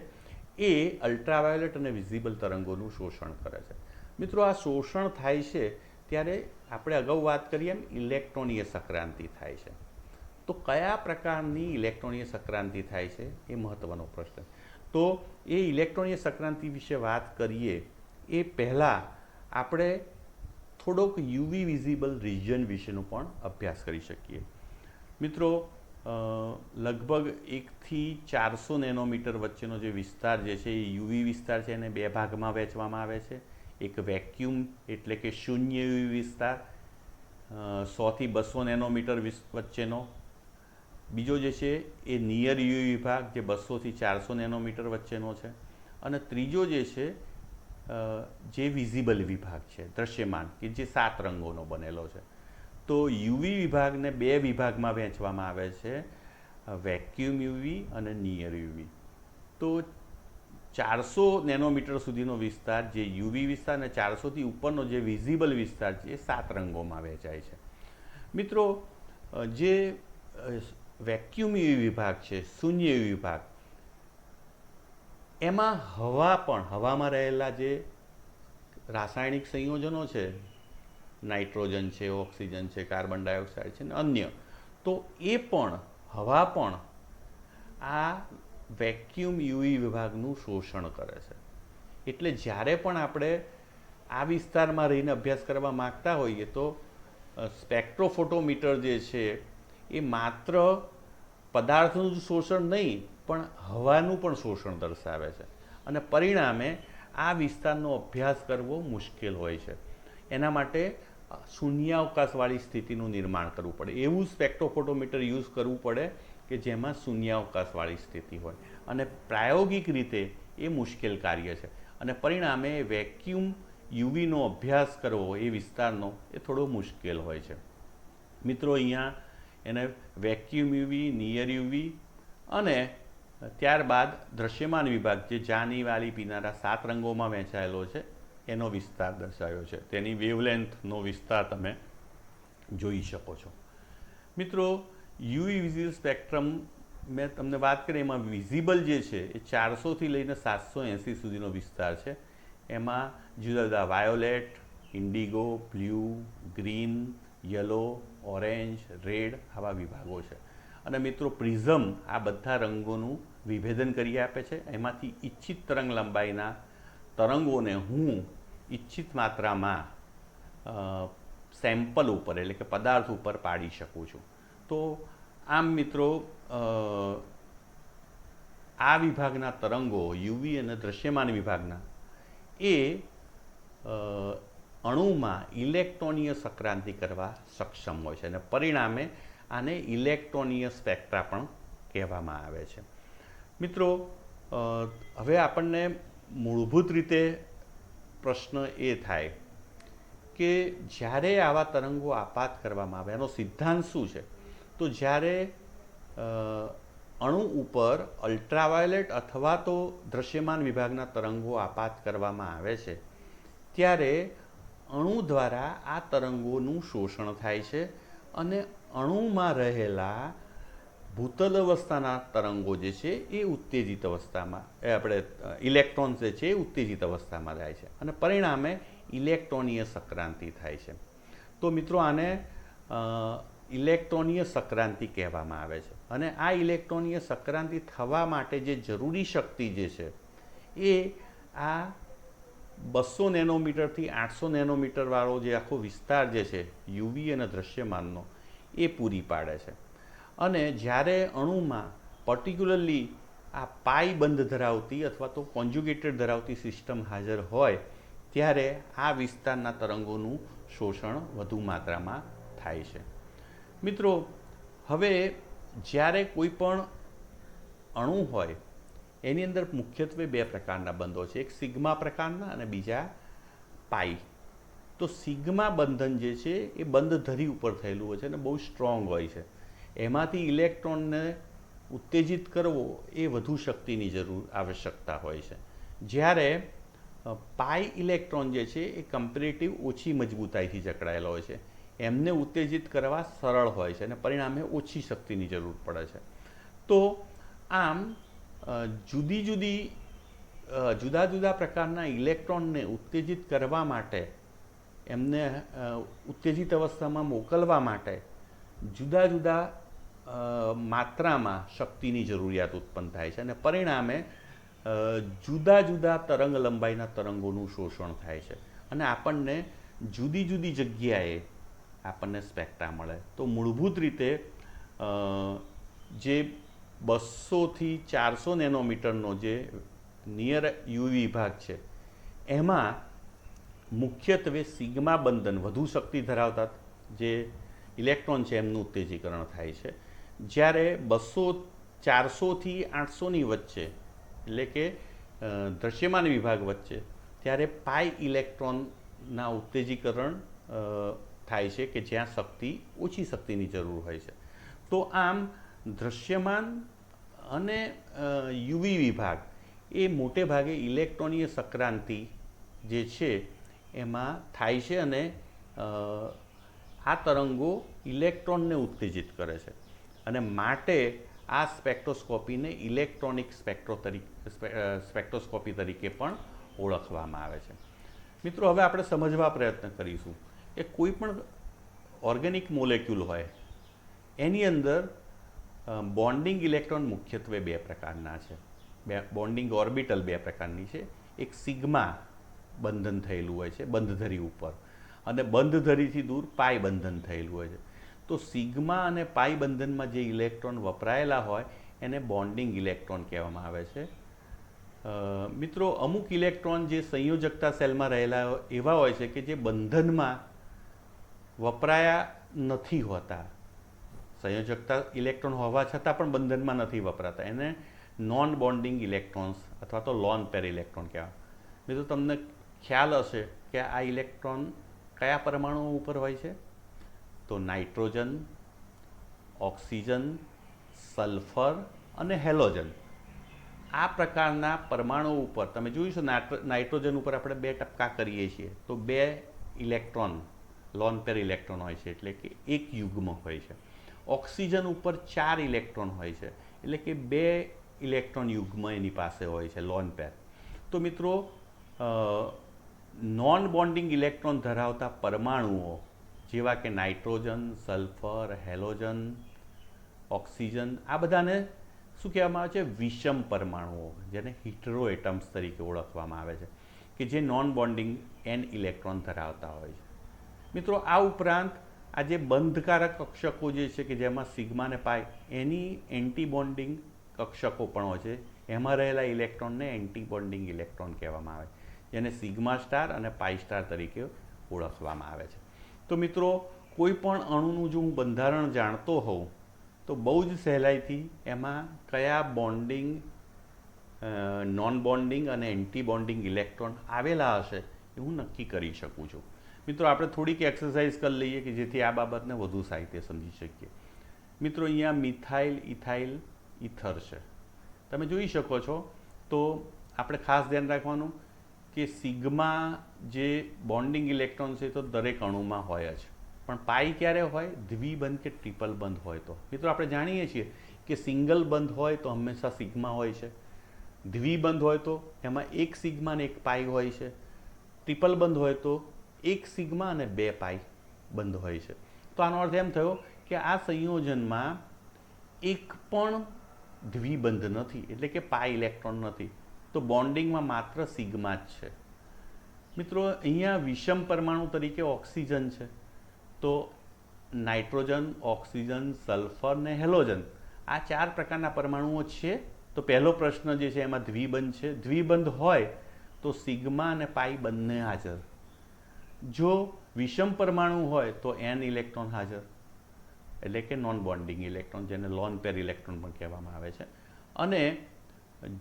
એ અલ્ટ્રાવાયોલેટ અને વિઝિબલ તરંગોનું શોષણ કરે છે. મિત્રો, આ શોષણ થાય છે ત્યારે આપણે અગાઉ વાત કરીએ એમ ઇલેક્ટ્રોનીય સંક્રાંતિ થાય છે. તો કયા પ્રકારની ઇલેક્ટ્રોનીય સંક્રાંતિ થાય છે એ મહત્ત્વનો પ્રશ્ન. તો એ ઇલેક્ટ્રોનીય સંક્રાંતિ વિશે વાત કરીએ એ પહેલાં આપણે થોડોક યુવી વિઝિબલ રિજન વિશેનો પણ અભ્યાસ કરી શકીએ. મિત્રો, લગભગ 1 થી 400 નેનોમીટર વચ્ચેનો જે વિસ્તાર જે છે એ યુવી વિસ્તાર છે, એને 2 ભાગમાં વહેંચવામાં આવે છે. એક વેક્યુમ એટલે કે શૂન્ય યુવી વિસ્તાર 100 થી 200 નેનોમીટર વચ્ચેનો. બીજો જે છે એ નિયર યુવી વિભાગ જે 200 થી 400 નેનોમીટર વચ્ચેનો છે. અને ત્રીજો જે છે જે વિઝિબલ વિભાગ છે, દૃશ્યમાન, કે જે 7 રંગોનો બનેલો છે. તો યુવી વિભાગને 2 વિભાગમાં વહેંચવામાં આવે છે, વેક્યુમ યુવી અને નિયર યુવી. તો 400 નેનોમીટર સુધીનો વિસ્તાર જે યુવી વિસ્તાર અને 400થી ઉપરનો જે વિઝિબલ વિસ્તાર છે એ 7 રંગોમાં વહેંચાય છે. મિત્રો, જે વેક્યુમ યુવી વિભાગ છે, શૂન્ય યુવી વિભાગ, એમાં હવામાં રહેલા જે રાસાયણિક સંયોજનો છે, નાઇટ્રોજન છે, ઓક્સિજન છે, કાર્બન ડાયોક્સાઇડ છે ને અન્ય, તો એ પણ હવા પણ આ વેક્યુમ યુવી વિભાગનું શોષણ કરે છે. એટલે જ્યારે પણ આપણે આ વિસ્તારમાં રહીને અભ્યાસ કરવા માગતા હોઈએ તો સ્પેક્ટ્રોફોટોમીટર જે છે એ માત્ર પદાર્થનું જ શોષણ નહીં પણ હવાનું પણ શોષણ દર્શાવે છે. અને પરિણામે આ વિસ્તારનો અભ્યાસ કરવો મુશ્કેલ હોય છે. એના માટે શૂન્યાવકાશવાળી સ્થિતિનું નિર્માણ કરવું પડે. એવું સ્પેક્ટ્રોફોટોમીટર યુઝ કરવું પડે કે જેમાં શૂન્યાવકાશવાળી સ્થિતિ હોય. અને પ્રાયોગિક રીતે એ મુશ્કેલ કાર્ય છે. અને પરિણામે વેક્યુમ યુવીનો અભ્યાસ કરવો એ વિસ્તારનો એ થોડો મુશ્કેલ હોય છે. મિત્રો, અહીંયા એને વેક્યુમ યુવી, નિયર યુવી અને ત્યારબાદ દૃશ્યમાન વિભાગ જે જાની, વાલી, પીનારા 7 રંગોમાં વહેંચાયેલો છે એનો વિસ્તાર દર્શાવ્યો છે. તેની વેવલેન્થનો વિસ્તાર તમે જોઈ શકો છો. મિત્રો, યુવી વિઝિબલ સ્પેક્ટ્રમ મેં તમને વાત કરી, એમાં વિઝિબલ જે છે એ 400થી લઈને 780 સુધીનો વિસ્તાર છે. એમાં જુદા જુદા violet, Indigo, blue, green, yellow, orange, red આવા વિભાગો છે. અને મિત્રો, પ્રિઝમ આ બધા રંગોનું વિભેદન કરી આપે છે. એમાંથી ઈચ્છિત તરંગ લંબાઈના તરંગોને હું ઈચ્છિત માત્રામાં સેમ્પલ ઉપર એટલે કે પદાર્થ ઉપર પાડી શકું છું. તો આમ મિત્રો, આ વિભાગના તરંગો યુવી અને દૃશ્યમાન વિભાગના એ અણુમાં ઇલેક્ટ્રોનીય સંક્રાંતિ કરવા સક્ષમ હોય છે. અને પરિણામે આને ઇલેક્ટ્રોનીય સ્પેક્ટ્રા પણ કહેવામાં આવે છે. મિત્રો, હવે આપણને મૂળભૂત રીતે પ્રશ્ન એ થાય કે જ્યારે આવા તરંગો આપાત કરવામાં આવે એનો સિદ્ધાંત શું છે. તો જ્યારે અણુ ઉપર અલ્ટ્રાવાયોલેટ અથવા તો દૃશ્યમાન વિભાગના તરંગો આપાત કરવામાં આવે છે ત્યારે અણુ દ્વારા આ તરંગોનું શોષણ થાય છે અને અણુમાં રહેલા ભૂતલ અવસ્થાના તરંગો જે છે એ ઉત્તેજિત અવસ્થામાં આપણે ઇલેક્ટ્રોન જે છે એ ઉત્તેજિત અવસ્થામાં જાય છે અને પરિણામે ઇલેક્ટ્રોનીય સંક્રાંતિ થાય છે. તો મિત્રો, આને ઇલેક્ટ્રોનીય સંક્રાંતિ કહેવામાં આવે છે. અને આ ઇલેક્ટ્રોનીય સંક્રાંતિ થવા માટે જે જરૂરી શક્તિ જે છે એ આ 200 નેનોમીટરથી 800 નેનોમીટર વાળો જે આખો વિસ્તાર જે છે યુવી અને દૃશ્યમાનનો એ પૂરી પાડે છે. અને જ્યારે અણુમાં પર્ટિક્યુલરલી આ પાઈ બંધ ધરાવતી અથવા તો કોન્જ્યુગેટેડ ધરાવતી સિસ્ટમ હાજર હોય ત્યારે આ વિસ્તારના તરંગોનું શોષણ વધુ માત્રામાં થાય છે. મિત્રો, હવે જ્યારે કોઈ પણ અણુ હોય એની અંદર મુખ્યત્વે 2 પ્રકારના બંધો છે. એક સિગ્મા પ્રકારના અને બીજા પાઈ. તો સિગ્મા બંધન જે છે એ બંધ ધરી ઉપર થયેલું હોય છે અને બહુ સ્ટ્રોંગ હોય છે. એમાંથી ઇલેક્ટ્રોનને ઉત્તેજિત કરવો એ વધુ શક્તિની આવશ્યકતા હોય છે. જ્યારે પાઈ ઇલેક્ટ્રોન જે છે એ કમ્પેરેટિવ ઓછી મજબૂતાઈથી જકડાયેલો હોય છે. એમને ઉત્તેજિત કરવા સરળ હોય છે અને પરિણામે ઓછી શક્તિની જરૂર પડે છે. તો આમ જુદા જુદા પ્રકારના ઇલેક્ટ્રોનને ઉત્તેજિત કરવા માટે, એમને ઉત્તેજિત અવસ્થામાં મોકલવા માટે જુદા જુદા માત્રામાં શક્તિની જરૂરિયાત ઉત્પન્ન થાય છે અને પરિણામે જુદા જુદા તરંગ લંબાઈના તરંગોનું શોષણ થાય છે અને આપણને જુદી જુદી જગ્યાએ આપણને સ્પેક્ટ્રા મળે. તો મૂળભૂત રીતે જે 200થી 400 નેનોમીટરનો જે નિયર યુવી વિભાગ છે, એમાં મુખ્યત્વે સિગ્મા બંધન, વધુ શક્તિ ધરાવતા જે ઇલેક્ટ્રોન છે એમનું ઉત્તેજીકરણ થાય છે. જ્યારે 400થી 800ની વચ્ચે, એટલે કે દૃશ્યમાન વિભાગ વચ્ચે, ત્યારે પાઈ ઇલેક્ટ્રોનના ઉત્તેજીકરણ થાય છે કે જ્યાં ઓછી શક્તિની જરૂર હોય છે. તો આમ દૃશ્યમાન અને યુવી વિભાગ એ મોટે ભાગે ઇલેક્ટ્રોનીય સંક્રાંતિ જે છે એમાં થાય છે અને આ તરંગો ઇલેક્ટ્રોનને ઉત્તેજિત કરે છે અને માટે આ સ્પેક્ટ્રોસ્કોપીને ઇલેક્ટ્રોનિક સ્પેક્ટ્રોસ્કોપી તરીકે પણ ઓળખવામાં આવે છે. મિત્રો, હવે આપણે સમજવા પ્રયત્ન કરીશું કે કોઈ પણ ઓર્ગેનિક મોલેક્યુલ હોય એની અંદર બોન્ડિંગ ઇલેક્ટ્રોન મુખ્યત્વે બે પ્રકારના છે. બોન્ડિંગ ઓર્બિટલ બે પ્રકારની છે. એક સિગ્મા બંધન થયેલું હોય છે બંધધરી ઉપર, અને બંધધરીથી દૂર પાઈ બંધન થયેલું હોય છે. તો સિગ્મા અને પાઈ બંધનમાં જે ઇલેક્ટ્રોન વપરાયેલા હોય એને બોન્ડિંગ ઇલેક્ટ્રોન કહેવામાં આવે છે. મિત્રો, અમુક ઇલેક્ટ્રોન જે સંયોજકતા સેલમાં રહેલા એવા હોય છે કે જે બંધનમાં વપરાયા નથી હોતા. સંયોજકતા ઇલેક્ટ્રોન હોવા છતાં પણ બંધનમાં નથી વપરાતા. એને નોન બોન્ડિંગ ઇલેક્ટ્રોન્સ અથવા તો લોન પેર ઇલેક્ટ્રોન કહેવાય. મિત્રો, તમને ખ્યાલ હશે કે આ ઇલેક્ટ્રોન કયા પરમાણુઓ ઉપર હોય છે? તો નાઇટ્રોજન, ઓક્સિજન, સલ્ફર અને હેલોજન. આ પ્રકારના પરમાણુ ઉપર તમે જોઈશું, નાઇટ્રોજન ઉપર આપણે 2 ટપકા કરીએ છીએ તો 2 ઇલેક્ટ્રોન, લોન પેર ઇલેક્ટ્રોન હોય છે, એટલે કે એક યુગ્મ હોય છે. ઓક્સિજન ઉપર 4 ઇલેક્ટ્રોન હોય છે, એટલે કે 2 ઇલેક્ટ્રોન યુગ્મ એની પાસે હોય છે, લોન પેર. તો મિત્રો, નોન બોન્ડિંગ ઇલેક્ટ્રોન ધરાવતા પરમાણુઓ જેવા કે નાઇટ્રોજન, સલ્ફર, હેલોજન, ઓક્સિજન, આ બધાને શું કહેવામાં આવે છે? વિષમ પરમાણુઓ, જેને હિટરો એટમ્સ તરીકે ઓળખવામાં આવે છે, કે જે નોન બોન્ડિંગ n ઇલેક્ટ્રોન ધરાવતા હોય છે. મિત્રો, આ ઉપરાંત આ જે બંધકારક કક્ષકો જે છે કે જેમાં સિગ્મા અને પાઈ, એની એન્ટી બોન્ડિંગ કક્ષકો પણ હોય છે. એમાં રહેલા ઇલેક્ટ્રોનને એન્ટી બોન્ડિંગ ઇલેક્ટ્રોન કહેવામાં આવે છે, જેને સિગ્મા સ્ટાર અને પાઈ સ્ટાર તરીકે ઓળખવામાં આવે છે. તો મિત્રો, કોઈ પણ અણુનું જો હું બંધારણ જાણતો હોઉં તો બહુ જ સહેલાઈથી એમાં કયા બોન્ડિંગ, નોન બોન્ડિંગ અને એન્ટી બોન્ડિંગ ઇલેક્ટ્રોન આવેલા હશે એ હું નક્કી કરી શકું છું. મિત્રો, આપણે થોડીક એક્સરસાઇઝ કરી લઈએ કે જેથી આ બાબતને વધુ સાહિત્ય સમજી શકીએ. મિત્રો, અહીંયા મિથાઇલ, ઇથાઇલ, ઇથર છે. તમે જોઈ શકો છો. તો આપણે ખાસ ધ્યાન રાખવાનું કે સિગ્મા જે બોન્ડિંગ ઇલેક્ટ્રોન છે તો દરેક અણુમાં હોય જ, પણ પાઈ ક્યારે હોય? દ્વિબંધ કે ટ્રિપલ બંધ હોય તો. મિત્રો, આપણે જાણીએ છીએ કે સિંગલ બંધ હોય તો હંમેશા સિગ્મા હોય છે, દ્વિબંધ હોય તો એમાં એક સિગ્મા અને એક પાઈ હોય છે, ટ્રિપલ બંધ હોય તો એક સિગ્મા અને 2 પાઈ બંધ હોય છે. તો આનો અર્થ એમ થયો કે આ સંયોજનમાં એક પણ દ્વિબંધ નથી, એટલે કે પાઈ ઇલેક્ટ્રોન નથી. તો બોન્ડિંગમાં માત્ર સિગ્મા જ છે. મિત્રો, અહીંયા વિષમ પરમાણુ તરીકે ઓક્સિજન છે. તો નાઇટ્રોજન, ઓક્સિજન, સલ્ફર ને હેલોજન, આ 4 પ્રકારના પરમાણુઓ છે. તો પહેલો પ્રશ્ન જે છે એમાં દ્વિબંધ છે. દ્વિબંધ હોય તો સિગ્મા અને પાઈ બંને હાજર. જો વિષમ પરમાણુ હોય તો n ઇલેક્ટ્રોન હાજર, એટલે કે નોન બોન્ડિંગ ઇલેક્ટ્રોન, જેને લોન પેર ઇલેક્ટ્રોન પણ કહેવામાં આવે છે. અને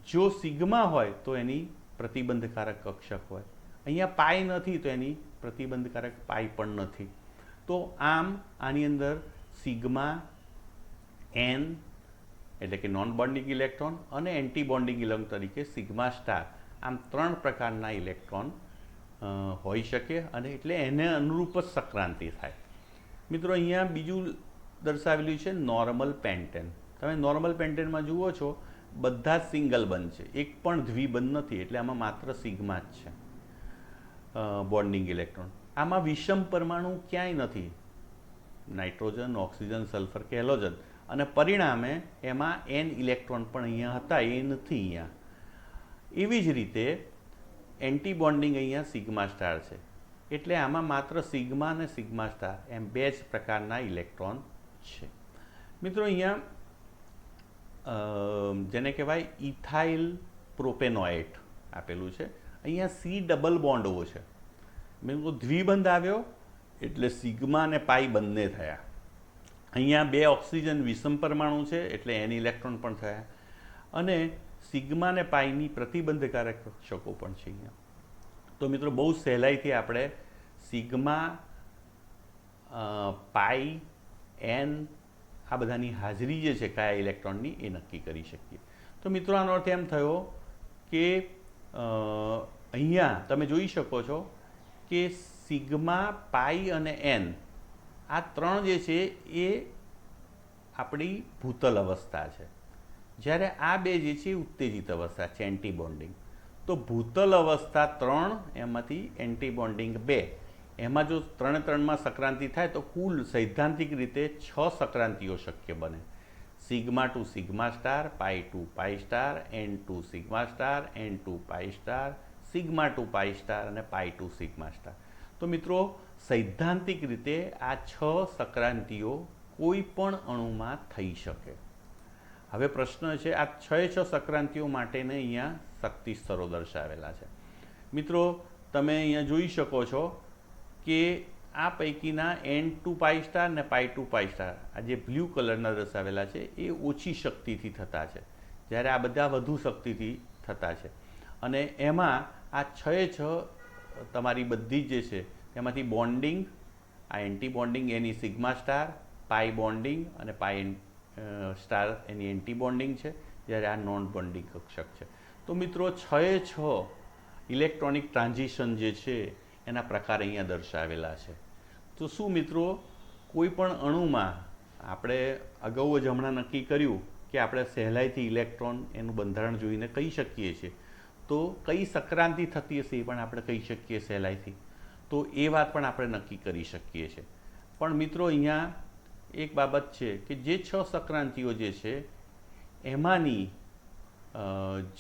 જો સિગ્મા હોય તો એની પ્રતિબંધકારક કક્ષક હોય. અહીંયા પાઈ નથી તો એની પ્રતિબંધકારક પાઈ પણ નથી. તો આમ આની અંદર સિગ્મા, n એટલે કે નોન બોન્ડિંગ ઇલેક્ટ્રોન અને એન્ટી બોન્ડિંગ ઇલેક્ટ્રોન તરીકે સિગ્મા સ્ટાર, આમ 3 પ્રકારના ઇલેક્ટ્રોન હોઈ શકે, અને એટલે એને અનુરૂપ જ સંક્રાંતિ થાય. મિત્રો અહીંયા બીજું દર્શાવેલું છે નોર્મલ પેન્ટેન. તમે નોર્મલ પેન્ટેનમાં જુઓ છો બધા જ સિંગલ બંધ છે, એક પણ દ્વિબંધ નથી, એટલે આમાં માત્ર સિગ્મા જ છે બોન્ડિંગ ઇલેક્ટ્રોન. આમાં વિષમ પરમાણુ ક્યાંય નથી, નાઇટ્રોજન, ઓક્સિજન, સલ્ફર કે હેલોજન, અને પરિણામે એમાં એન ઇલેક્ટ્રોન પણ અહીંયા હતા, એ નથી અહીંયા. એવી જ રીતે એન્ટી બોન્ડિંગ અહીંયા સિગ્મા સ્ટાર છે, એટલે આમાં માત્ર સિગ્મા અને સિગ્મા સ્ટાર એમ બે જ પ્રકારના ઇલેક્ટ્રોન છે. મિત્રો અહીંયા જેને કહેવાય ઇથાઇલ પ્રોપેનોએટ આપેલું છે. અહીંયા સી ડબલ બોન્ડ ઓ છે, મેં દ્વિબંધ આવ્યો એટલે સિગ્મા અને પાઈ બંને થયા. અહીંયા બે ઓક્સિજન વિષમ પરમાણુ છે એટલે એન ઇલેક્ટ્રોન પણ થયા, અને સિગ્મા અને પાઈની પ્રતિબંધકારક કક્ષકો પણ છે અહીંયા. તો મિત્રો બહુ સહેલાઈથી આપણે સિગ્મા, પાઈ, એન આ બધાની હાજરી જે છે કયા ઇલેક્ટ્રોનની એ નક્કી કરી શકીએ. તો મિત્રો આનો અર્થ એમ થયો કે અહીંયા તમે જોઈ શકો છો કે સિગ્મા, પાઈ અને એન આ ત્રણ જે છે એ આપણી ભૂતલ અવસ્થા છે, જ્યારે આ બે જે છે ઉત્તેજિત અવસ્થા છે, એન્ટી બોન્ડિંગ. તો ભૂતલ અવસ્થા 3, એમાંથી એન્ટી બોન્ડિંગ 2, એમાં જો 3-3માં સંક્રાંતિ થાય તો કુલ સૈદ્ધાંતિક રીતે 6 સંક્રાંતિઓ શક્ય બને. Sigma to sigma star, pi to pi star, N to sigma star, N to pi star, sigma to pi star અને પાઈ ટુ સિગ્મા સ્ટાર. તો મિત્રો સૈદ્ધાંતિક રીતે આ 6 સંક્રાંતિઓ કોઈ પણ અણુમાં થઈ શકે. હવે પ્રશ્ન છે, આ 6 સંક્રાંતિઓ માટેને અહીંયા શક્તિ સ્તરો દર્શાવેલા છે. મિત્રો તમે અહીંયા જોઈ શકો છો કે આ પૈકીના એન ટુ પાઈ સ્ટાર ને પાઈ ટુ પાઈ સ્ટાર આ જે બ્લુ કલરના દર્શાવેલા છે એ ઓછી શક્તિથી થતા છે, જ્યારે આ બધા વધુ શક્તિથી થતા છે. અને એમાં આ 6 તમારી બધી જ જે છે એમાંથી બોન્ડિંગ, આ એન્ટી બોન્ડિંગ એની સિગ્મા સ્ટાર, પાઈ બોન્ડિંગ અને પાઈ સ્ટાર એની એન્ટી બોન્ડિંગ છે, જ્યારે આ નોન બોન્ડિંગ કક્ષક છે. તો મિત્રો 6 ઇલેક્ટ્રોનિક ટ્રાન્ઝિશન જે છે એના પ્રકાર અહીંયા દર્શાવેલા છે. તો શું મિત્રો કોઈ પણ અણુમાં આપણે અગાઉ જ હમણાં નક્કી કર્યું કે આપણે સહેલાઈથી ઇલેક્ટ્રોન એનું બંધારણ જોઈને કહી શકીએ છીએ, તો કઈ સંક્રાંતિ થતી હશે એ પણ આપણે કહી શકીએ સહેલાઈથી. તો એ વાત પણ આપણે નક્કી કરી શકીએ છીએ. પણ મિત્રો અહીંયા એક બાબત છે કે જે 6 સંક્રાંતિઓ જે છે એમાંની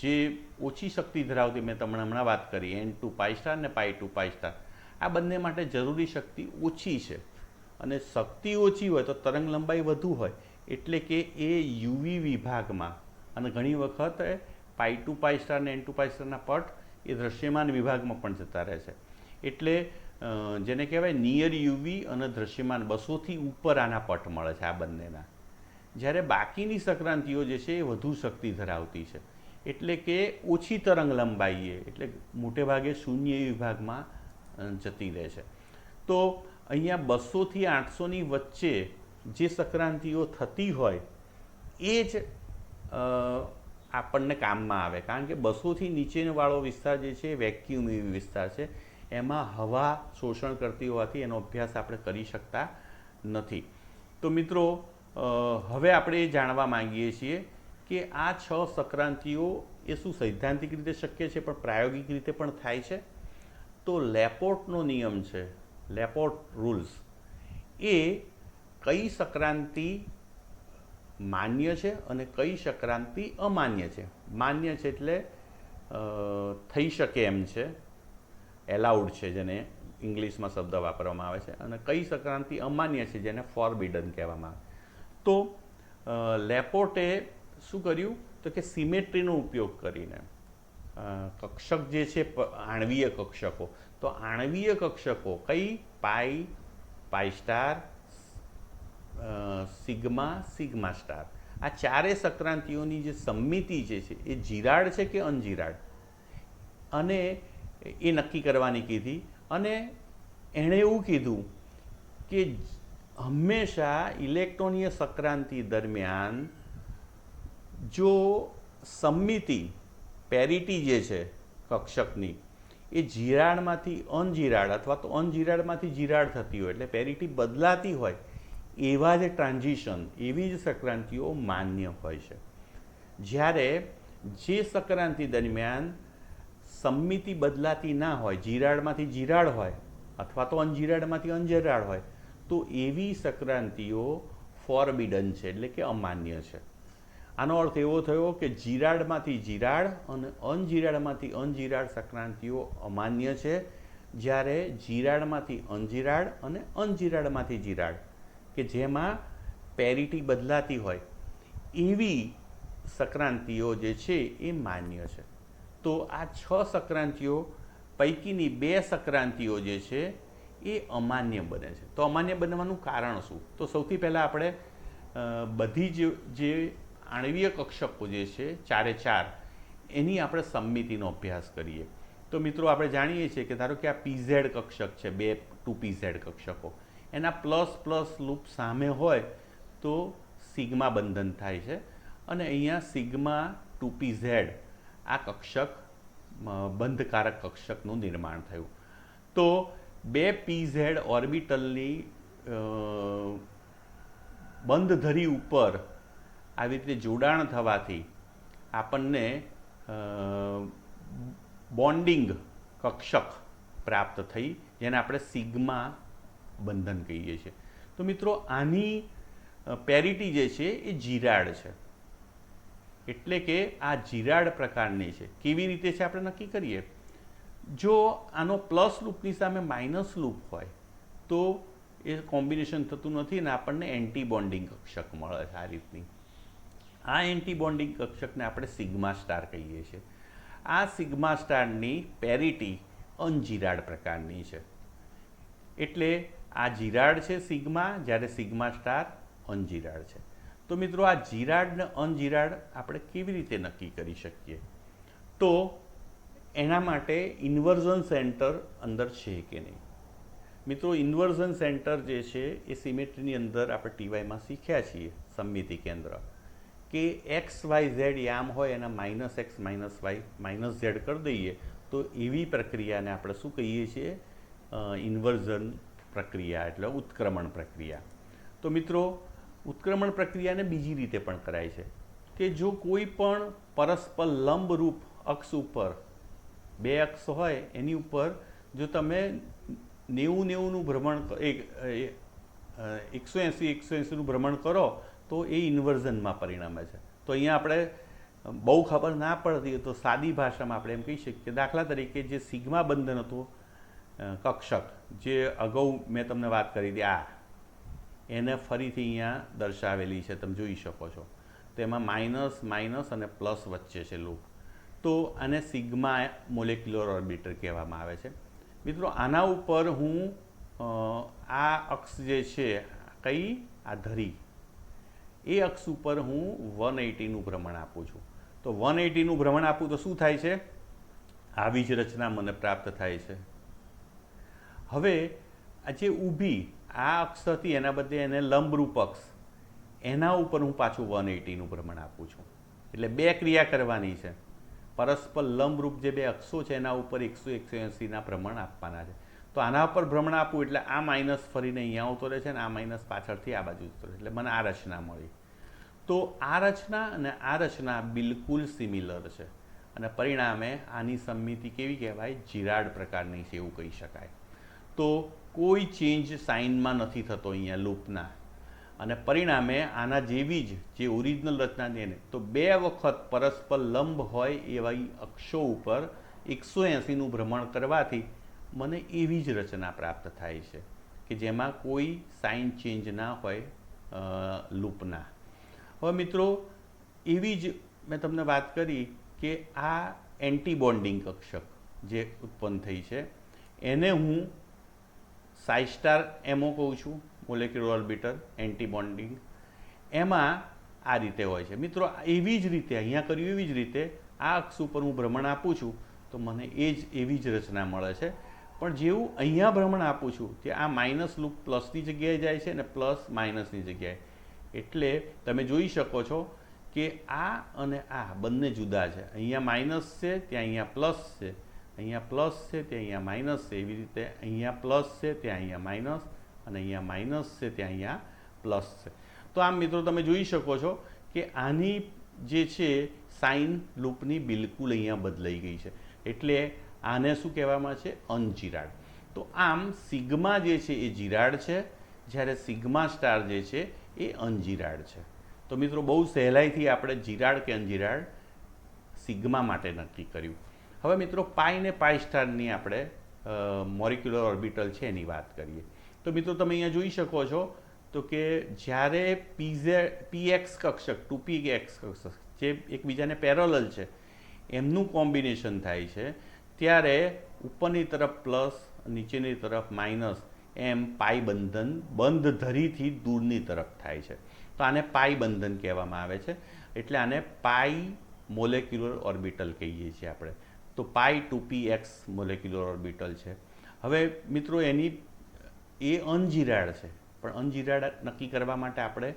જે ઓછી શક્તિ ધરાવતી મેં તમને હમણાં વાત કરી, એન ટુ પાઈ સ્ટાર ને પાઈ ટુ પાઈ સ્ટાર, આ બંને માટે જરૂરી શક્તિ ઓછી છે. અને શક્તિ ઓછી હોય તો તરંગ લંબાઈ વધુ હોય, એટલે કે એ યુવી વિભાગમાં, અને ઘણી વખત પાઈ ટુ પાઈ સ્ટાર ને એન ટુ પાઈ સ્ટારના પટ એ દૃશ્યમાન વિભાગમાં પણ જતા રહે છે. એટલે જેને કહેવાય નિયર યુવી અને દૃશ્યમાન 200થી ઉપર આના પટ મળે છે આ બંનેના. જ્યારે બાકીની સંક્રાંતિઓ જે છે એ વધુ શક્તિ ધરાવતી છે, એટલે કે ઓછી તરંગ લંબાઈએ, એટલે મોટે ભાગે શૂન્ય વિભાગમાં જતી રહે છે. તો અહીંયા 200થી 800ની વચ્ચે જે સંક્રાંતિઓ થતી હોય એ જ આપણને કામમાં આવે, કારણ કે 200થી નીચેવાળો વિસ્તાર જે છે વેક્યુમ વિસ્તાર છે, એમાં હવા શોષણ કરતી હોવાથી એનો અભ્યાસ આપણે કરી શકતા નથી. તો મિત્રો હવે આપણે એ જાણવા માંગીએ છીએ કે આ 6 સંક્રાંતિઓ એ શું સૈદ્ધાંતિક રીતે શક્ય છે પણ પ્રાયોગિક રીતે પણ થાય છે. તો લેપોર્ટનો નિયમ છે, લેપોર્ટ રૂલ્સ, એ કઈ સંક્રાંતિ માન્ય છે અને કઈ સંક્રાંતિ અમાન્ય છે. માન્ય છે એટલે થઈ શકે એમ છે, એલાઉડ છે, જેને ઇંગ્લિશમાં શબ્દ વાપરવામાં આવે છે, અને કઈ સંક્રાંતિ અમાન્ય છે જેને ફોરબિડન કહેવામાં આવે. તો લેપોર્ટે શું કર્યું તો કે સિમેટ્રીનો ઉપયોગ કરીને કક્ષક જે છે આણવીય કક્ષકો, તો આણવીય કક્ષકો કઈ pi, pi star, sigma, sigma star, આ 4 સંક્રાંતિઓની જે સમમિતિ જે છે એ જીરાડ છે કે અનજીરાડ, અને એ નક્કી કરવાની કીધી. અને એણે એવું કીધું કે હંમેશા ઇલેક્ટ્રોનીય સંક્રાંતિ દરમિયાન જો સમમિતિ પેરિટી જે છે કક્ષકની એ જીરાડમાંથી અનજીરાડ અથવા તો અનજીરાડમાંથી જીરાડ થતી હોય, એટલે પેરિટી બદલાતી હોય, એવા જે ટ્રાન્ઝિશન, એવી જ સંક્રાંતિઓ માન્ય હોય છે. જ્યારે જે સંક્રાંતિ દરમિયાન સંમિતિ બદલાતી ના હોય, જીરાડમાંથી જીરાડ હોય અથવા તો અનજીરાડમાંથી અનજીરાડ હોય, તો એવી સંક્રાંતિઓ ફોરબિડન છે, એટલે કે અમાન્ય છે. આનો અર્થ એવો થયો કે જીરાડમાંથી જીરાડ અને અનજીરાડમાંથી અનજીરાડ સંક્રાંતિઓ અમાન્ય છે, જ્યારે જીરાડમાંથી અનજીરાડ અને અનજીરાડમાંથી જીરાડ કે જેમાં પેરિટી બદલાતી હોય એવી સંક્રાંતિઓ જે છે એ માન્ય છે. તો આ 6 સંક્રાંતિઓ પૈકીની 2 સંક્રાંતિઓ જે છે એ અમાન્ય બને છે. તો અમાન્ય બનવાનું કારણ શું? તો સૌથી પહેલાં આપણે બધી જે આણ્વીય કક્ષકો જે છે 4 એ 4 એની આપણે સમમિતિનો અભ્યાસ કરીએ. તો મિત્રો આપણે જાણીએ છીએ કે ધારો કે આ પીઝેડ કક્ષક છે, 2 2pz કક્ષકો, એના પ્લસ પ્લસ લૂપ સામે હોય તો સિગ્મા બંધન થાય છે, અને અહીંયા સિગ્મા 2pz આ કક્ષક બંધકારક કક્ષકનું નિર્માણ થયું. તો 2pz ઓર્બિટલની બંધ ધરી ઉપર આવી રીતે જોડાણ થવાથી આપણને બોન્ડિંગ કક્ષક પ્રાપ્ત થઈ, જેને આપણે સિગ્મા બંધન કહીએ છીએ. તો મિત્રો આની પેરિટી જે છે એ જીરાડ છે, એટલે કે આ જીરાડ પ્રકારની છે. કેવી રીતે છે આપણે નક્કી કરીએ. જો આનો પ્લસ લૂપની સામે માઇનસ લૂપ હોય તો એ કોમ્બિનેશન થતું નથી ને આપણને એન્ટી બોન્ડિંગ કક્ષક મળે છે. આ રીતની આ એન્ટી બોન્ડિંગ કક્ષકને આપણે સિગ્મા સ્ટાર કહીએ છીએ. આ સિગ્મા સ્ટારની પેરિટી અનજીરાડ પ્રકારની છે, એટલે આ જીરાડ છે સિગ્મા, જ્યારે સિગ્મા સ્ટાર અનજીરાડ છે. તો મિત્રો આ જીરાડ ને અનજીરાડ આપણે કેવી રીતે નક્કી કરી શકીએ? તો એના માટે ઇન્વર્ઝન સેન્ટર અંદર છે કે નહીં. મિત્રો ઇન્વર્ઝન સેન્ટર જે છે એ સિમેટ્રીની અંદર આપણે ટીવાયમાં શીખ્યા છીએ, સમમિતિ કેન્દ્ર, કે એક્સ વાય ઝેડ યામ હોય એના -x -y -z કરી દઈએ તો એવી પ્રક્રિયાને આપણે શું કહીએ છીએ? ઇન્વર્ઝન પ્રક્રિયા, એટલે ઉત્ક્રમણ પ્રક્રિયા. તો મિત્રો ઉત્ક્રમણ પ્રક્રિયાને બીજી રીતે પણ કરાય છે કે જો કોઈ પણ પરસ્પર લંબરૂપ અક્ષ ઉપર, 2 અક્ષ હોય એની ઉપર જો તમે 90-90નું ભ્રમણ 180-180નું ભ્રમણ કરો તો એ ઇન્વર્ઝનમાં પરિણમે છે. તો અહીંયા આપણે બહુ ખબર ના પડતી તો સાદી ભાષામાં આપણે એમ કહી શકીએ કે દાખલા તરીકે જે સિગ્મા બંધન હતું કક્ષક, જે અગાઉ મેં તમને વાત કરી હતી, આ એને ફરીથી અહીંયા દર્શાવેલી છે, તમે જોઈ શકો છો. તેમાં માઇનસ માઇનસ અને પ્લસ વચ્ચે છે લૂપ. તો આને સિગ્મા મોલેક્યુલર ઓર્બિટર કહેવામાં આવે છે. મિત્રો આના ઉપર હું આ અક્ષ જે છે કઈ આ ધરી, એ અક્ષ ઉપર હું 180નું ભ્રમણ આપું છું. તો 180નું ભ્રમણ આપું તો શું થાય છે? આવી જ રચના મને પ્રાપ્ત થાય છે. હવે આ જે ઊભી આ અક્ષ હતી એના બદલે એને લંબરૂપ અક્ષ, એના ઉપર હું પાછું 180નું ભ્રમણ આપું છું. એટલે 2 ક્રિયા કરવાની છે. પરસ્પર લંબરૂપ જે 2 અક્ષો છે એના ઉપર 100-180ના ભ્રમણ આપવાના છે. તો આના ઉપર ભ્રમણ આપવું એટલે આ માઇનસ ફરીને અહીંયા આવતો રહે છે, અને આ માઇનસ પાછળથી આ બાજુ ઉતરે, એટલે મને આ રચના મળી. તો આ રચના અને આ રચના બિલકુલ સિમિલર છે, અને પરિણામે આની સમમિતિ કેવી કહેવાય? જીરાડ પ્રકારની છે એવું કહી શકાય. તો કોઈ ચેન્જ સાઇનમાં નથી થતો અહીંયા લૂપના, અને પરિણામે આના જેવી જ જે ઓરિજિનલ રચના છે ને, તો 2 વખત પરસ્પર લંબ હોય એવા અક્ષો ઉપર 180નું ભ્રમણ કરવાથી મને એવી જ રચના પ્રાપ્ત થાય છે કે જેમાં કોઈ સાઇન ચેન્જ ના હોય લૂપના. હવે મિત્રો એવી જ મેં તમને વાત કરી કે આ એન્ટી બોન્ડિંગ કક્ષક જે ઉત્પન્ન થઈ છે એને હું સાઈ સ્ટાર એમઓ કહું છું, મોલેક્યુલર ઓર્બિટર એન્ટી બોન્ડિંગ. એમાં આ રીતે હોય છે. મિત્રો એવી જ રીતે અહીંયા કર્યું એવી જ રીતે આ અક્ષ ઉપર હું ભ્રમણ આપું છું તો મને એ જ એવી જ રચના મળે છે. પણ જેવું અહીંયા ભ્રમણ આપું છું કે આ માઇનસ લૂપ પ્લસની જગ્યાએ જાય છે અને પ્લસ માઇનસની જગ્યાએ, એટલે તમે જોઈ શકો છો કે આ અને આ બંને જુદા છે. અહીંયા માઇનસ છે, ત્યાં અહીંયા પ્લસ છે. અહીંયા પ્લસ છે તે અહીંયા માઇનસ છે, એવી રીતે અહીંયા પ્લસ છે ત્યાં અહીંયા માઇનસ, અને અહીંયા માઇનસ છે ત્યાં અહીંયા પ્લસ છે. તો આમ મિત્રો તમે જોઈ શકો છો કે આની જે છે સાઇન લૂપની બિલકુલ અહીંયા બદલાઈ ગઈ છે, એટલે આને શું કહેવામાં છે? અનજીરાડ. તો આમ સિગ્મા જે છે એ જીરાડ છે, જ્યારે સિગ્મા સ્ટાર જે છે એ અનજીરાડ છે. તો મિત્રો બહુ સહેલાઈથી આપણે જીરાડ કે અનજીરાડ સિગ્મા માટે નક્કી કર્યું. હવે મિત્રો પાઈ ને પાઈ સ્ટારની આપણે મોલિક્યુલર ઓર્બિટલ છે એની વાત કરીએ. તો મિત્રો તમે અહીંયા જોઈ શકો છો તો કે જ્યારે પીએક્સ કક્ષક 2px કક્ષક જે એકબીજાને પેરેલલ છે એમનું કોમ્બિનેશન થાય છે, ત્યારે ઉપરની તરફ પ્લસ, નીચેની તરફ માઇનસ, એમ પાઈ બંધન બંધ ધરીથી દૂરની તરફ થાય છે. તો આને પાઈ બંધન કહેવામાં આવે છે, એટલે આને પાઈ મોલેક્યુલર ઓર્બિટલ કહીએ છીએ આપણે. તો પાઈ 2px મોલેક્યુલર ઓર્બિટલ છે. હવે મિત્રો એની એ અનજીરાડ છે, પણ અનજીરાડ નક્કી કરવા માટે આપણે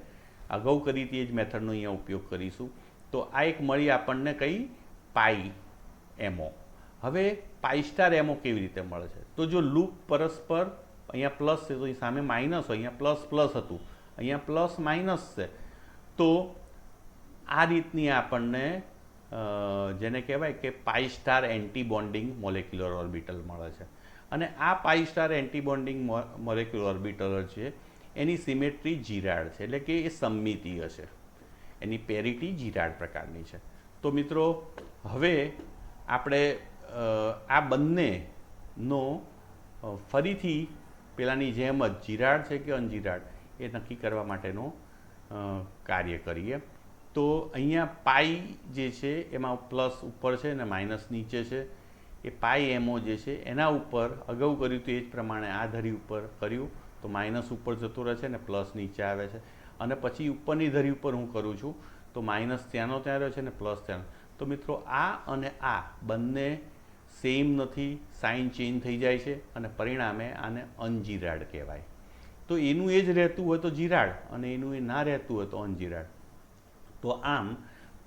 અગાઉ કરી તે જ મેથડનો અહીંયા ઉપયોગ કરીશું. તો આ એક મળી આપણને કઈ? પાઈ એમઓ. હવે પાઈ સ્ટાર એમઓ કેવી રીતે મળે છે? તો જો લૂપ પરસ્પર અહીંયા પ્લસ છે તો અહીં સામે માઇનસ હોય, અહીંયા પ્લસ પ્લસ હતું, અહીંયા પ્લસ માઇનસ છે, તો આ રીતની આપણને જેને કહેવાય કે પાઈ star anti bonding molecular orbital મળે છે. અને આ પાઈ star anti bonding molecular orbital છે એની સિમેટ્રી જીરાડ છે, એટલે કે એ સમમિતિ હશે, એની પેરિટી જીરાડ પ્રકારની છે. તો મિત્રો હવે આપણે આ બંનેનો ફરીથી પેલાની જેમ જ જીરાડ છે કે અનજીરાડ એ નક્કી કરવા માટેનો કાર્ય કરીએ. તો અહીંયા પાઈ જે છે એમાં પ્લસ ઉપર છે અને માઇનસ નીચે છે. એ પાઈ એમઓ જે છે એના ઉપર અગાઉ કર્યું તો એ જ પ્રમાણે આ ધરી ઉપર કર્યું તો માઇનસ ઉપર જતો રહે છે ને પ્લસ નીચે આવે છે, અને પછી ઉપરની ધરી ઉપર હું કરું છું તો માઇનસ ત્યાંનો ત્યાં રહ્યો છે ને પ્લસ ત્યાંનો. તો મિત્રો આ અને આ બંને સેમ નથી, સાઇન ચેન્જ થઈ જાય છે, અને પરિણામે આને અનજીરાડ કહેવાય. તો એનું એ જ રહેતું હોય તો જીરાડ, અને એનું એ ના રહેતું હોય તો અનજીરાડ. તો આમ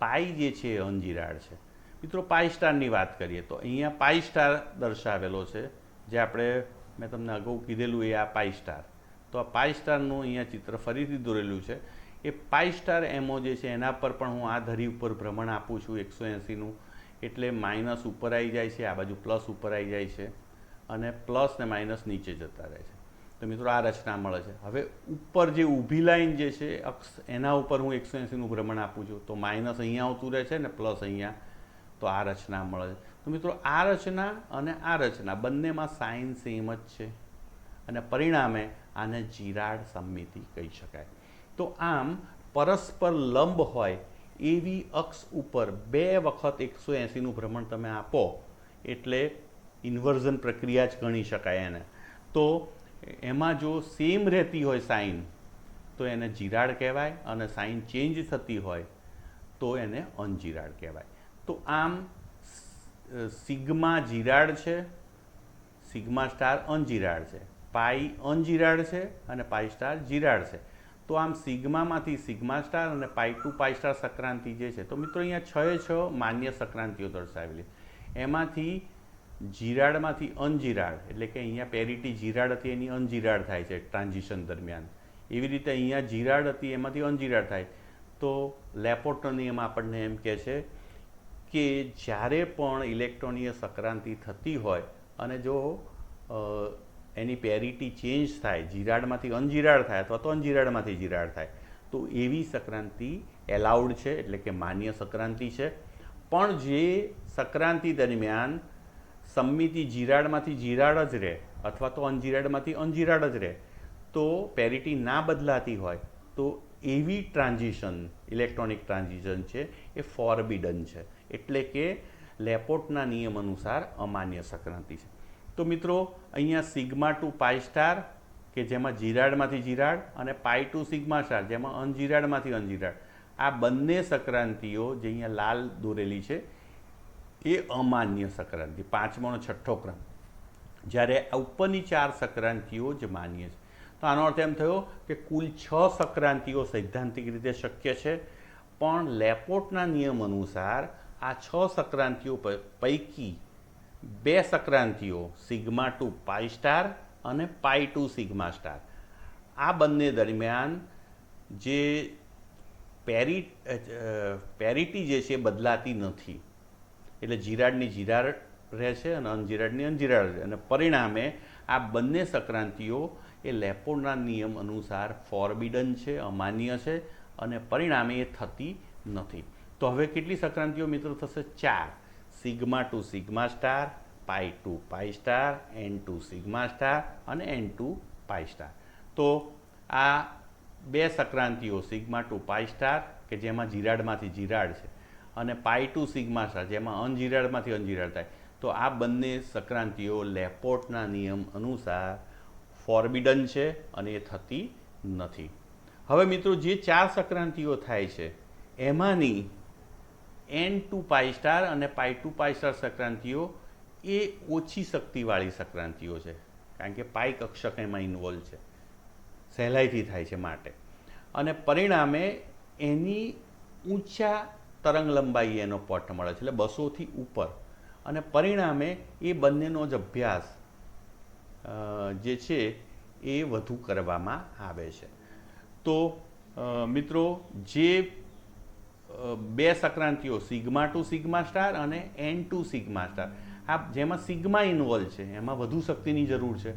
પાઈ જે છે એ અનજીરાડ છે. મિત્રો પાઈ સ્ટારની વાત કરીએ તો અહીંયા પાઈ સ્ટાર દર્શાવેલો છે, જે આપણે મેં તમને અગાઉ કીધેલું એ આ પાઈ સ્ટાર. તો આ પાઈ સ્ટારનું અહીંયા ચિત્ર ફરીથી દોરેલું છે. એ પાઈ સ્ટાર એમઓ જે છે એના પર પણ હું આ ધરી ઉપર ભ્રમણ આપું છું 180નું, એટલે માઇનસ ઉપર આવી જાય છે, આ બાજુ પ્લસ ઉપર આવી જાય છે, અને પ્લસ ને માઇનસ નીચે જતા રહે છે. તો મિત્રો આ રચના મળે છે. હવે ઉપર જે ઊભી લાઈન જે છે અક્ષ, એના ઉપર હું 180નું ભ્રમણ આપું છું તો માઇનસ અહીંયા આવતું રહે છે ને પ્લસ અહીંયા, તો આ રચના મળે છે. તો મિત્રો આ રચના અને આ રચના બંનેમાં સાઇન સેમ જ છે, અને પરિણામે આને જીરાડ સમમિતિ કહી શકાય. તો આમ પરસ્પર લંબ હોય એવી અક્ષ ઉપર 2 વખત 180નું ભ્રમણ તમે આપો એટલે ઇન્વર્ઝન પ્રક્રિયા જ ગણી શકાય એને. તો એમાં જો સેમ રહેતી હોય સાઇન તો એને જીરાડ કહેવાય, અને સાઇન ચેન્જ થતી હોય તો એને અનજીરાડ કહેવાય. તો આમ સિગ્મા જીરાડ છે, સિગ્મા સ્ટાર અનજીરાડ છે, પાઈ અનજીરાડ છે, અને પાઈ સ્ટાર જીરાડ છે. તો આમ સિગ્મામાંથી સિગ્મા સ્ટાર અને pi to pi star Sankranti જે છે, તો મિત્રો અહીંયા 6 માન્ય સંક્રાંતિઓ દર્શાવેલી, એમાંથી જીરાડમાંથી અનજીરાડ, એટલે કે અહીંયા પેરિટી જીરાડ હતી એની અનજીરાડ થાય છે ટ્રાન્ઝિશન દરમિયાન. એવી રીતે અહીંયા જીરાડ હતી એમાંથી અનજીરાડ થાય. તો લેપોર્ટનો નિયમ આપણને એમ કહે છે કે જ્યારે પણ ઇલેક્ટ્રોનીય સંક્રાંતિ થતી હોય અને જો એની પેરિટી ચેન્જ થાય, જીરાડમાંથી અનજીરાડ થાય અથવા તો અનજીરાડમાંથી જીરાડ થાય, તો એવી સંક્રાંતિ એલાઉડ છે, એટલે કે માન્ય સંક્રાંતિ છે. પણ જે સંક્રાંતિ દરમિયાન સમમિતિ જીરાડમાંથી જીરાડ જ રહે અથવા તો અનજીરાડમાંથી અનજીરાડ જ રહે, તો પેરિટી ના બદલાતી હોય, તો એવી ટ્રાન્ઝિશન, ઇલેક્ટ્રોનિક ટ્રાન્ઝિશન છે એ ફોરબિડન છે, એટલે કે લેપોર્ટના નિયમ અનુસાર અમાન્ય સંક્રાંતિ છે. તો મિત્રો અહીંયા સિગ્મા ટુ પાઈ સ્ટાર કે જેમાં જીરાડમાંથી જીરાડ, અને પાઈ ટુ સિગ્મા સ્ટાર જેમાં અનજીરાડમાંથી અનજીરાડ, આ બંને સંક્રાંતિઓ જે અહીંયા લાલ દોરેલી છે એ અમાન્ય સંક્રાંતિ, 5મો અને 6ઠ્ઠો ક્રમ. જ્યારે ઉપરની 4 સંક્રાંતિઓ જ માન્ય છે. તો આનો અર્થ એમ થયો કે કુલ 6 સંક્રાંતિઓ સૈદ્ધાંતિક રીતે શક્ય છે, પણ લેપોર્ટના નિયમ અનુસાર આ 6 સંક્રાંતિઓ પૈકી બે સક્રાંતિઓ સિગ્મા ટુ પાઈ સ્ટાર અને પાઈ ટુ સિગ્મા સ્ટાર, આ બંને દરમિયાન જે પેરિટી જે છે બદલાતી નથી. એટલે જીરાડની જીરાડ રહે છે અને અંજીરાડની અંજીરાડ રહે, અને પરિણામે આ બંને સંક્રાંતિઓ એ લેપોર્ટના નિયમ અનુસાર ફોરબિડન છે, અમાન્ય છે, અને પરિણામે એ થતી નથી. તો હવે કેટલી સંક્રાંતિઓ મિત્રો થશે? 4. Sigma to sigma star, pi to pi star, N to sigma star અને એન ટુ પાઈ સ્ટાર. તો આ બે સંક્રાંતિઓ સિગ્મા ટુ પાઈ સ્ટાર કે જેમાં જીરાડમાંથી જીરાડ છે, અને પાઈ ટુ સિગ્મા સ્ટાર જેમાં અનજીરાડમાંથી અંજીરાડ થાય, તો આ બંને સંક્રાંતિઓ લેપોર્ટના નિયમ અનુસાર ફોરબિડન છે અને એ થતી નથી. હવે મિત્રો જે 4 સંક્રાંતિઓ થાય છે એમાંની એન ટુ પાઈ સ્ટાર અને પાઈ ટુ પાઈ સ્ટાર સંક્રાંતિઓ એ ઓછી શક્તિવાળી સંક્રાંતિઓ છે, કારણ કે પાઈ કક્ષક એમાં ઇન્વોલ્વ છે, સહેલાઈથી થાય છે માટે, અને પરિણામે એની ઊંચા તરંગ લંબાઈ એનો પટ મળે છે, એટલે 200થી ઉપર, અને પરિણામે એ બંનેનો જ અભ્યાસ જે છે એ વધુ કરવામાં આવે છે. તો મિત્રો જે બે સંક્રાંતિઓ સિગ્મા ટુ સિગ્મા સ્ટાર અને એન ટુ સિગ્મા સ્ટાર, આ જેમાં સિગ્મા ઇન્વોલ્વ છે એમાં વધુ શક્તિની જરૂર છે,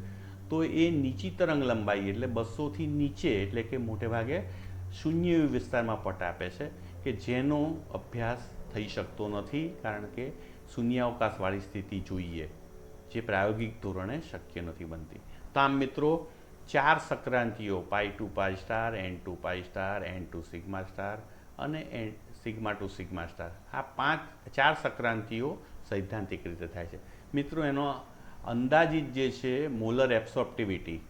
તો એ નીચી તરંગ લંબાઈ એટલે 200થી નીચે, એટલે કે મોટે ભાગે શૂન્ય વિસ્તારમાં પટ આપે છે, કે જેનો અભ્યાસ થઈ શકતો નથી, કારણ કે શૂન્યાવકાશવાળી સ્થિતિ જોઈએ, જે પ્રાયોગિક ધોરણે શક્ય નથી બનતી. તો આમ મિત્રો 4 સંક્રાંતિઓ pi to pi star, N to pi star, N to sigma star અને સિગ્મા ટુ સિગ્મા સ્ટાર, આ 4 સંક્રાંતિઓ સૈદ્ધાંતિક રીતે થાય છે. મિત્રો એનો અંદાજિત જે છે મોલર એબ્સોર્પ્ટિવિટી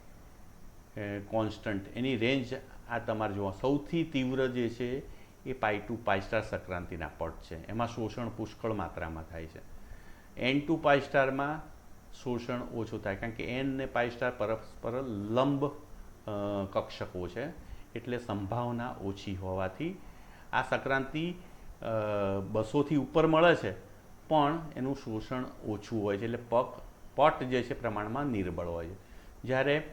કોન્સ્ટન્ટ, એની રેન્જ આ તમારે જોવા, સૌથી તીવ્ર જે છે એ પાઈ ટુ પાઈ સ્ટાર સંક્રાંતિના પટ છે, એમાં શોષણ પુષ્કળ માત્રામાં થાય છે. એન ટુ પાઈ સ્ટારમાં શોષણ ઓછું થાય, કારણ કે એન ને પાઈ સ્ટાર પરસ્પર લંબ કક્ષકો છે, એટલે સંભાવના ઓછી હોવાથી આ સંક્રાંતિ 200થી ઉપર મળે છે, પણ એનું શોષણ ઓછું હોય છે, એટલે પટ જે છે પ્રમાણમાં નિર્બળ હોય છે. જ્યારે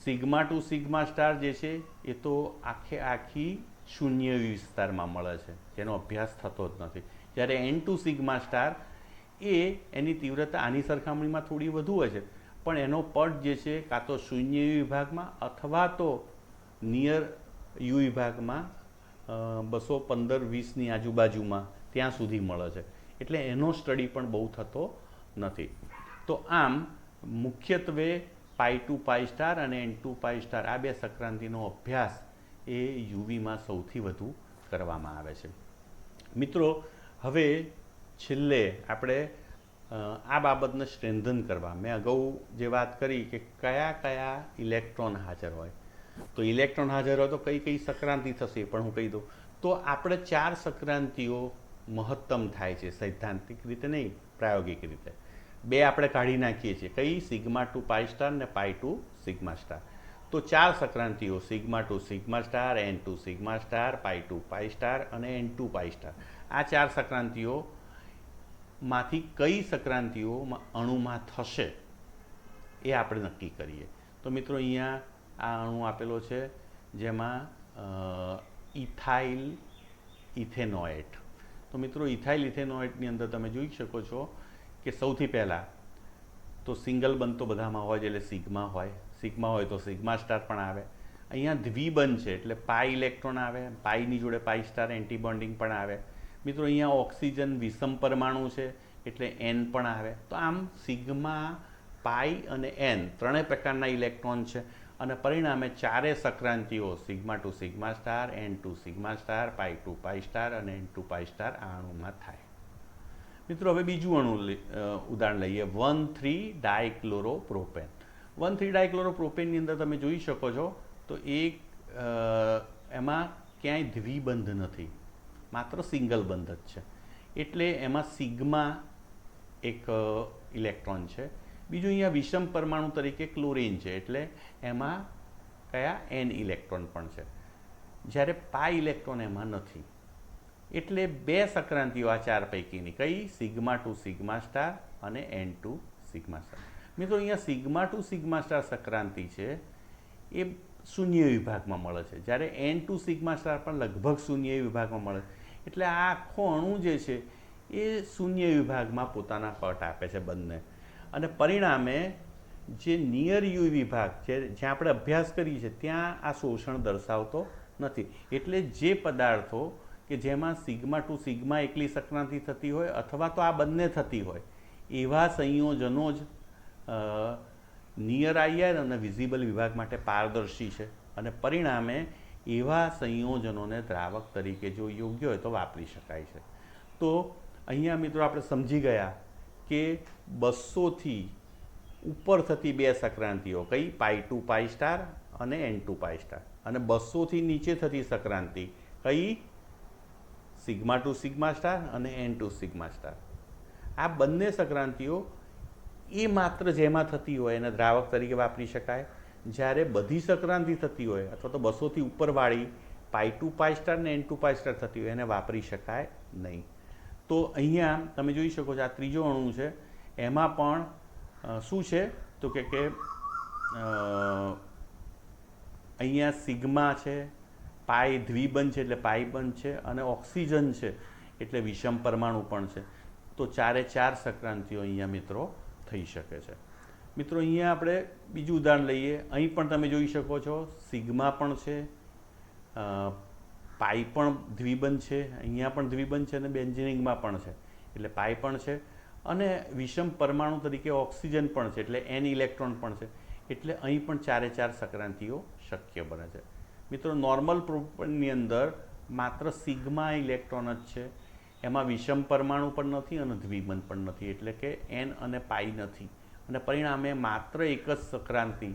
સિગ્મા ટુ સિગ્મા સ્ટાર જે છે એ તો આખી શૂન્ય વિસ્તારમાં મળે છે, જેનો અભ્યાસ થતો જ નથી. જ્યારે એન ટુ સિગ્મા સ્ટાર એની તીવ્રતા આની સરખામણીમાં થોડી વધુ હોય છે, પણ એનો પટ જે છે કાં તો શૂન્ય વિભાગમાં અથવા તો નિયર યુ વિભાગમાં 215-20ની આજુબાજુમાં ત્યાં સુધી મળે છે, એટલે એનો સ્ટડી પણ બહુ થતો નથી. તો આમ મુખ્યત્વે પાઈ ટુ પાઈ સ્ટાર અને એન ટુ પાઈ સ્ટાર આ બે સંક્રાંતિનો અભ્યાસ એ યુવીમાં સૌથી વધુ કરવામાં આવે છે. મિત્રો હવે છેલ્લે આપણે આ બાબતને સ્ટ્રેન્થન કરવા, મેં અગાઉ જે વાત કરી કે કયા કયા ઇલેક્ટ્રોન હાજર હોય, તો ઇલેક્ટ્રોન હાજર હોય તો કઈ કઈ સંક્રાંતિ થશે પણ હું કહી દઉં. તો આપણે 4 સંક્રાંતિઓ મહત્તમ થાય છે, સૈદ્ધાંતિક રીતે નહીં, પ્રાયોગિક રીતે. 2 આપણે કાઢી નાખીએ છીએ, કઈ? સિગ્મા ટુ પાઈ સ્ટાર ને પાઈ ટુ સિગ્મા સ્ટાર. તો 4 સંક્રાંતિઓ sigma to sigma star, N to sigma star, pi to pi star અને એન ટુ પાઈ સ્ટાર, આ 4 સંક્રાંતિઓમાંથી કઈ સંક્રાંતિઓ અણુમાં થશે એ આપણે નક્કી કરીએ. તો મિત્રો અહીંયા આ અણુ આપેલો છે, જેમાં ઇથાઇલ ઇથેનોએટ. તો મિત્રો ઇથાઇલ ઇથેનોએટની અંદર તમે જોઈ શકો છો કે સૌથી પહેલાં તો સિંગલ બંધ તો બધામાં હોય, એટલે સિગ્મા હોય, સિગ્મા હોય તો સિગ્મા સ્ટાર પણ આવે. અહીંયા દ્વિબંધ છે એટલે પાઈ ઇલેક્ટ્રોન આવે, પાઈની જોડે પાઈ સ્ટાર એન્ટી બોન્ડિંગ પણ આવે. મિત્રો અહીંયા ઓક્સિજન વિષમ પરમાણુ છે એટલે એન પણ આવે. તો આમ સિગ્મા, પાઈ અને એન ત્રણેય પ્રકારના ઇલેક્ટ્રોન છે, અને પરિણામે 4 સંક્રાંતિઓ sigma to sigma star, N to sigma star, pi to pi star અને એન ટુ પાઈ સ્ટાર આ અણુમાં થાય. મિત્રો હવે બીજું ઉદાહરણ લઈએ, 1,3-ડાયક્લોરોપ્રોપેન. 1,3-ડાયક્લોરોપ્રોપેનની અંદર તમે જોઈ શકો છો તો એમાં ક્યાંય દ્વિબંધ નથી, માત્ર સિંગલ બંધ જ છે, એટલે એમાં સિગ્મા એક ઇલેક્ટ્રોન છે. બીજું અહીંયા વિષમ પરમાણુ તરીકે ક્લોરીન છે, એટલે એમાં કયા? એન ઇલેક્ટ્રોન પણ છે, જ્યારે પાઈ ઇલેક્ટ્રોન એમાં નથી. એટલે 2 સંક્રાંતિઓ આ 4 પૈકીની, કઈ? સિગ્મા ટુ સિગ્મા સ્ટાર અને N2 સિગ્મા સ્ટાર. મિત્રો અહીંયા sigma to sigma star Sankranti છે એ શૂન્ય વિભાગમાં મળે છે, જ્યારે N2 સિગ્મા સ્ટાર પણ લગભગ શૂન્ય વિભાગમાં મળે છે. એટલે આ આખો અણુ જે છે એ શૂન્ય વિભાગમાં પોતાના પટ આપે છે બંને. અને પરિણામે જે નિયર યુ વિભાગ છે જ્યાં આપણે અભ્યાસ કરીએ છીએ ત્યાં આ શોષણ દર્શાવતો નથી. એટલે જે પદાર્થો કે જેમાં સિગ્મા ટુ સિગ્મા એકલી સંક્રાંતિ થતી હોય અથવા તો આ બંને થતી હોય એવા સંયોજનો જ નિયર આઈઆર અને વિઝિબલ વિભાગ માટે પારદર્શી છે, અને પરિણામે એવા સંયોજનોને દ્રાવક તરીકે જો યોગ્ય હોય તો વાપરી શકાય છે. તો અહીંયા મિત્રો આપણે સમજી ગયા કે 200થી ઉપર થતી બે સંક્રાંતિઓ કઈ પાઈ ટુ પાઈ સ્ટાર અને N2 પાઈ સ્ટાર, અને 200થી નીચે થતી સંક્રાંતિ કઈ સિગ્મા ટુ સિગ્મા સ્ટાર અને N2 સિગ્મા સ્ટાર. આ બંને સંક્રાંતિઓ એ માત્ર જેમાં થતી હોય એને દ્રાવક તરીકે વાપરી શકાય, જ્યારે બધી સંક્રાંતિ થતી હોય અથવા તો 200થી ઉપરવાળી પાઈ ટુ પાઈ સ્ટાર ને N2 પાઈ સ્ટાર થતી હોય એને વાપરી શકાય નહીં. તો અહીંયા તમે જોઈ શકો છો આ ત્રીજો અણુ છે, એમાં પણ શું છે તો કે અહીંયા સિગ્મા છે, પાઈ દ્વિબંધ છે એટલે પાઈ બંધ છે, અને ઓક્સિજન છે એટલે વિષમ પરમાણુ પણ છે. તો ચારે ચાર સંક્રાંતિઓ અહીંયા મિત્રો થઈ શકે છે. મિત્રો અહીંયા આપણે બીજું ઉદાહરણ લઈએ. અહીં પણ તમે જોઈ શકો છો સિગ્મા પણ છે, પાઈ પણ દ્વિબંધ છે, અહીંયા પણ દ્વિબંધ છે, અને બેન્ઝીનિંગમાં પણ છે એટલે પાઈ પણ છે, અને વિષમ પરમાણુ તરીકે ઓક્સિજન પણ છે એટલે N ઇલેક્ટ્રોન પણ છે. એટલે અહીં પણ ચારે ચાર સંક્રાંતિઓ શક્ય બને છે. મિત્રો નોર્મલ પ્રોપની અંદર માત્ર સિગ્મા ઇલેક્ટ્રોન જ છે, એમાં વિષમ પરમાણુ પણ નથી અને દ્વિબંધ પણ નથી, એટલે કે N અને પાઈ નથી, અને પરિણામે માત્ર એક જ સંક્રાંતિ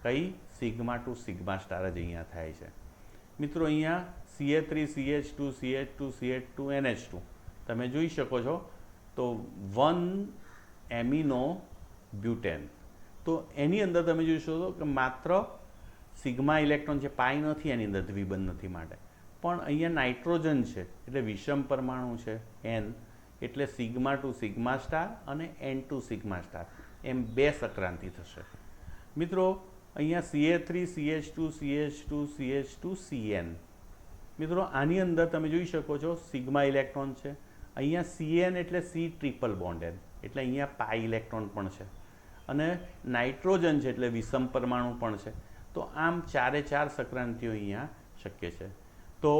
કઈ સિગ્મા ટુ સિગ્મા સ્ટાર જ અહીંયા થાય છે. મિત્રો અહીંયા Ca3 CH2 CH2 CH2 NH2 તમે જોઈ શકો છો તો 1 એમિનો બ્યુટેન. તો એની અંદર તમે જોઈ શકો કે માત્ર સિગ્મા ઇલેક્ટ્રોન છે, પાઈ નથી એની અંદર, દ્વિબંધ નથી માટે, પણ અહીંયા નાઇટ્રોજન છે એટલે વિષમ પરમાણુ છે N, એટલે સિગ્મા ટુ સિગ્મા સ્ટાર અને N2 સિગ્મા સ્ટાર એમ બે સંક્રાંતિ થશે. મિત્રો અહીંયા Ca3 CH2 CH2 CH2 CN. મિત્રો આની અંદર તમે જોઈ શકો છો સિગ્મા ઇલેક્ટ્રોન છે, અહીંયા CN એટલે C ટ્રિપલ બોન્ડ N એટલે અહીંયા પાઈ ઇલેક્ટ્રોન પણ છે, અને નાઇટ્રોજન છે એટલે વિષમ પરમાણુ પણ છે. તો આમ ચારે ચાર સંક્રાંતિઓ અહીંયા શક્ય છે. તો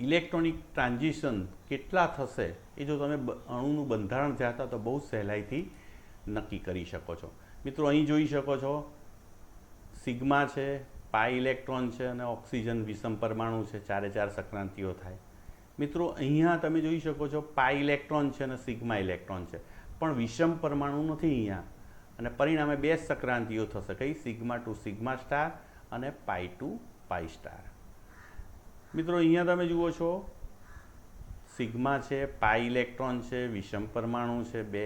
ઇલેક્ટ્રોનિક ટ્રાન્ઝિશન કેટલા થશે એ જો તમે અણુનું બંધારણ જાણતા તો બહુ સહેલાઈથી નક્કી કરી શકો છો. મિત્રો અહીં જોઈ શકો છો સિગ્મા છે, પાઈ ઇલેક્ટ્રોન છે, અને ઓક્સિજન વિષમ પરમાણુ છે, ચારે ચાર સંક્રાંતિઓ થાય. મિત્રો અહીંયા તમે જોઈ શકો છો પાઈ ઇલેક્ટ્રોન છે અને સિગ્મા ઇલેક્ટ્રોન છે, પણ વિષમ પરમાણુ નથી અહીંયા, અને પરિણામે બે સંક્રાંતિઓ થશે કઈ સિગ્મા ટુ સિગ્મા સ્ટાર અને પાઈ ટુ પાઈ સ્ટાર. મિત્રો અહીંયા તમે જુઓ છો સિગ્મા છે, પાઈ ઇલેક્ટ્રોન છે, વિષમ પરમાણુ છે બે,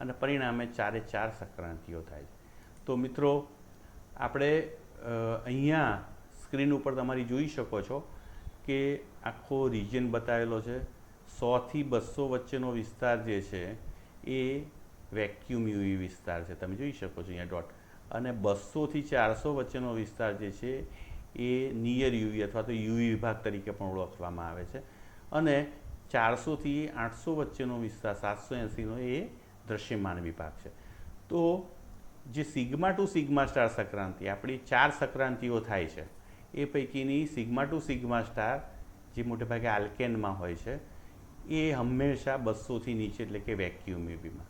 અને પરિણામે ચારે ચાર સંક્રાંતિઓ થાય છે. તો મિત્રો આપણે અહીંયા સ્ક્રીન ઉપર તમારી જોઈ શકો છો કે આખો રિજિયન બતાવેલો છે. 100થી 200 વચ્ચેનો વિસ્તાર જે છે એ વેક્યુમ યુવી વિસ્તાર છે, તમે જોઈ શકો છો અહીંયા ડોટ, અને 200થી 400 વચ્ચેનો વિસ્તાર જે છે એ નિયર યુવી અથવા તો યુવી વિભાગ તરીકે પણ ઓળખવામાં આવે છે, અને 400થી 800 વચ્ચેનો વિસ્તાર 780નો એ દ્રશ્યમાન વિભાગ છે. તો જે sigma to sigma star Sankranti આપણી ચાર સંક્રાંતિઓ થાય છે એ પૈકીની સિગ્મા ટુ સિગ્મા સ્ટાર જે મોટેભાગે આલ્કેનમાં હોય છે એ હંમેશા 200થી નીચે એટલે કે વેક્યુમ યુવીમાં,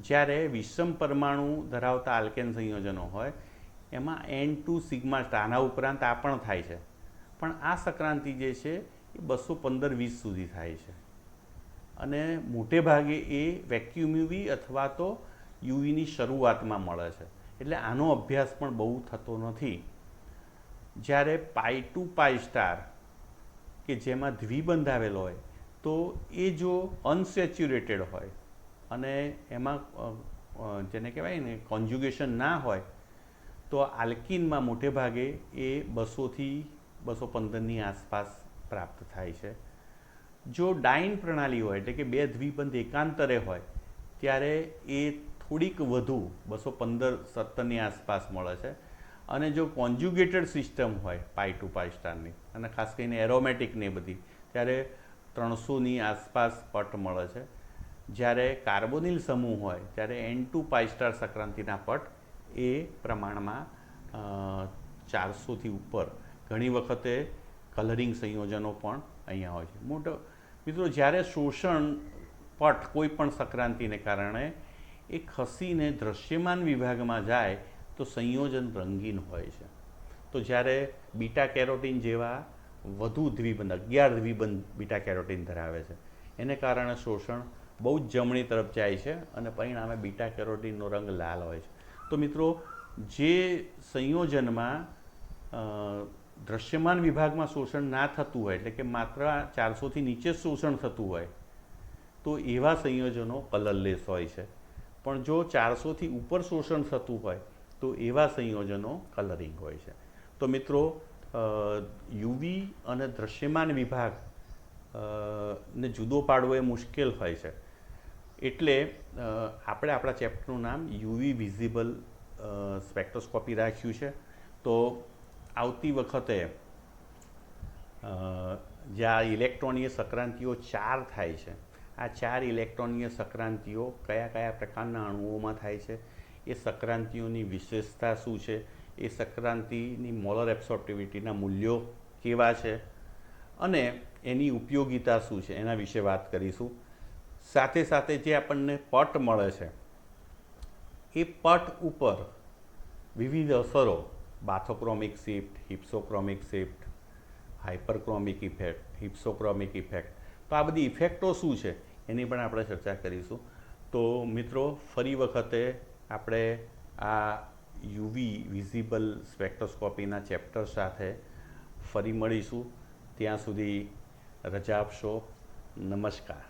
જ્યારે વિષમ પરમાણુ ધરાવતા આલ્કેન સંયોજનો હોય એમાં N2 સિગ્મા સ્ટાર, આના ઉપરાંત આ પણ થાય છે, પણ આ સંક્રાંતિ જે છે એ 215-20 સુધી થાય છે, અને મોટે ભાગે એ વેક્યુમ યુવી અથવા તો યુવીની શરૂઆતમાં મળે છે, એટલે આનો અભ્યાસ પણ બહુ થતો નથી. જ્યારે પાઈ ટુ પાઈ સ્ટાર કે જેમાં દ્વિબંધ આવેલો હોય તો એ જો અનસેચ્યુરેટેડ હોય અને એમાં જેને કહેવાય ને કોન્જ્યુગેશન ના હોય તો આલ્કીનમાં મોટે ભાગે એ 200થી 215ની આસપાસ પ્રાપ્ત થાય છે. જો ડાઇન પ્રણાલી હોય એટલે કે બે દ્વિબંધ એકાંતરે હોય ત્યારે એ થોડીક વધુ 215-17ની આસપાસ મળે છે. અને જો કોન્જ્યુગેટેડ સિસ્ટમ હોય પાઈ ટુ પાઈ સ્ટારની, અને ખાસ કરીને એરોમેટિક ને બધી, ત્યારે 300ની આસપાસ પટ મળે છે. જ્યારે કાર્બોનિલ સમૂહ હોય ત્યારે N2 પાઈ સ્ટાર સંક્રાંતિના પટ એ પ્રમાણમાં 400થી ઉપર, ઘણી વખતે કલરિંગ સંયોજનો પણ અહીંયા હોય છે. મિત્રો, જ્યારે શોષણ પટ કોઈ પણ સંક્રાંતિને કારણે એ ખસીને દૃશ્યમાન વિભાગમાં જાય તો સંયોજન રંગીન હોય છે. તો જ્યારે બીટા કેરોટીન જેવા વધુ દ્વિબંધ, 11 દ્વિબંધ બીટા કેરોટીન ધરાવે છે, એને કારણે શોષણ બહુ જ જમણી તરફ જાય છે અને પરિણામે બીટા કેરોટીનનો રંગ લાલ હોય છે. તો મિત્રો, જે સંયોજનમાં દૃશ્યમાન વિભાગમાં શોષણ ના થતું હોય, એટલે કે માત્ર 400થી નીચે શોષણ થતું હોય, તો એવા સંયોજનો કલરલેસ હોય છે. પણ જો 400થી ઉપર શોષણ થતું હોય તો એવા સંયોજનો કલરિંગ હોય છે. તો મિત્રો, યુવી અને દૃશ્યમાન વિભાગ ને જુદો પાડવો એ મુશ્કેલ હોય છે. એટલે આપણે આપણા ચેપ્ટરનું નામ યુવી વિઝિબલ સ્પેક્ટ્રોસ્કોપી રાખ્યું છે. તો આવતી વખતે જ્યાં ઇલેક્ટ્રોનીય સંક્રાંતિઓ 4 થાય છે, આ 4 ઇલેક્ટ્રોનીય સંક્રાંતિઓ કયા કયા પ્રકારના અણુઓમાં થાય છે, એ સંક્રાંતિઓની વિશેષતા શું છે, એ સંક્રાંતિની મોલર એબ્સોર્પ્ટિવિટીના મૂલ્યો કેવા છે અને એની ઉપયોગિતા શું છે, એના વિશે વાત કરીશું. સાથે સાથે જે આપણને પટ મળે છે એ પટ ઉપર વિવિધ અસરો, બાથોક્રોમિક શિફ્ટ, હિપ્સોક્રોમિક શિફ્ટ, હાઇપરક્રોમિક ઇફેક્ટ, હિપ્સોક્રોમિક ઇફેક્ટ, તો આ બધી ઇફેક્ટો શું છે એની પણ આપણે ચર્ચા કરીશું. તો મિત્રો, ફરી વખતે આપણે આ યુવી વિઝિબલ સ્પેક્ટ્રોસ્કોપીના ચેપ્ટર સાથે ફરી મળીશું. ત્યાં સુધી રજા આપશો. નમસ્કાર.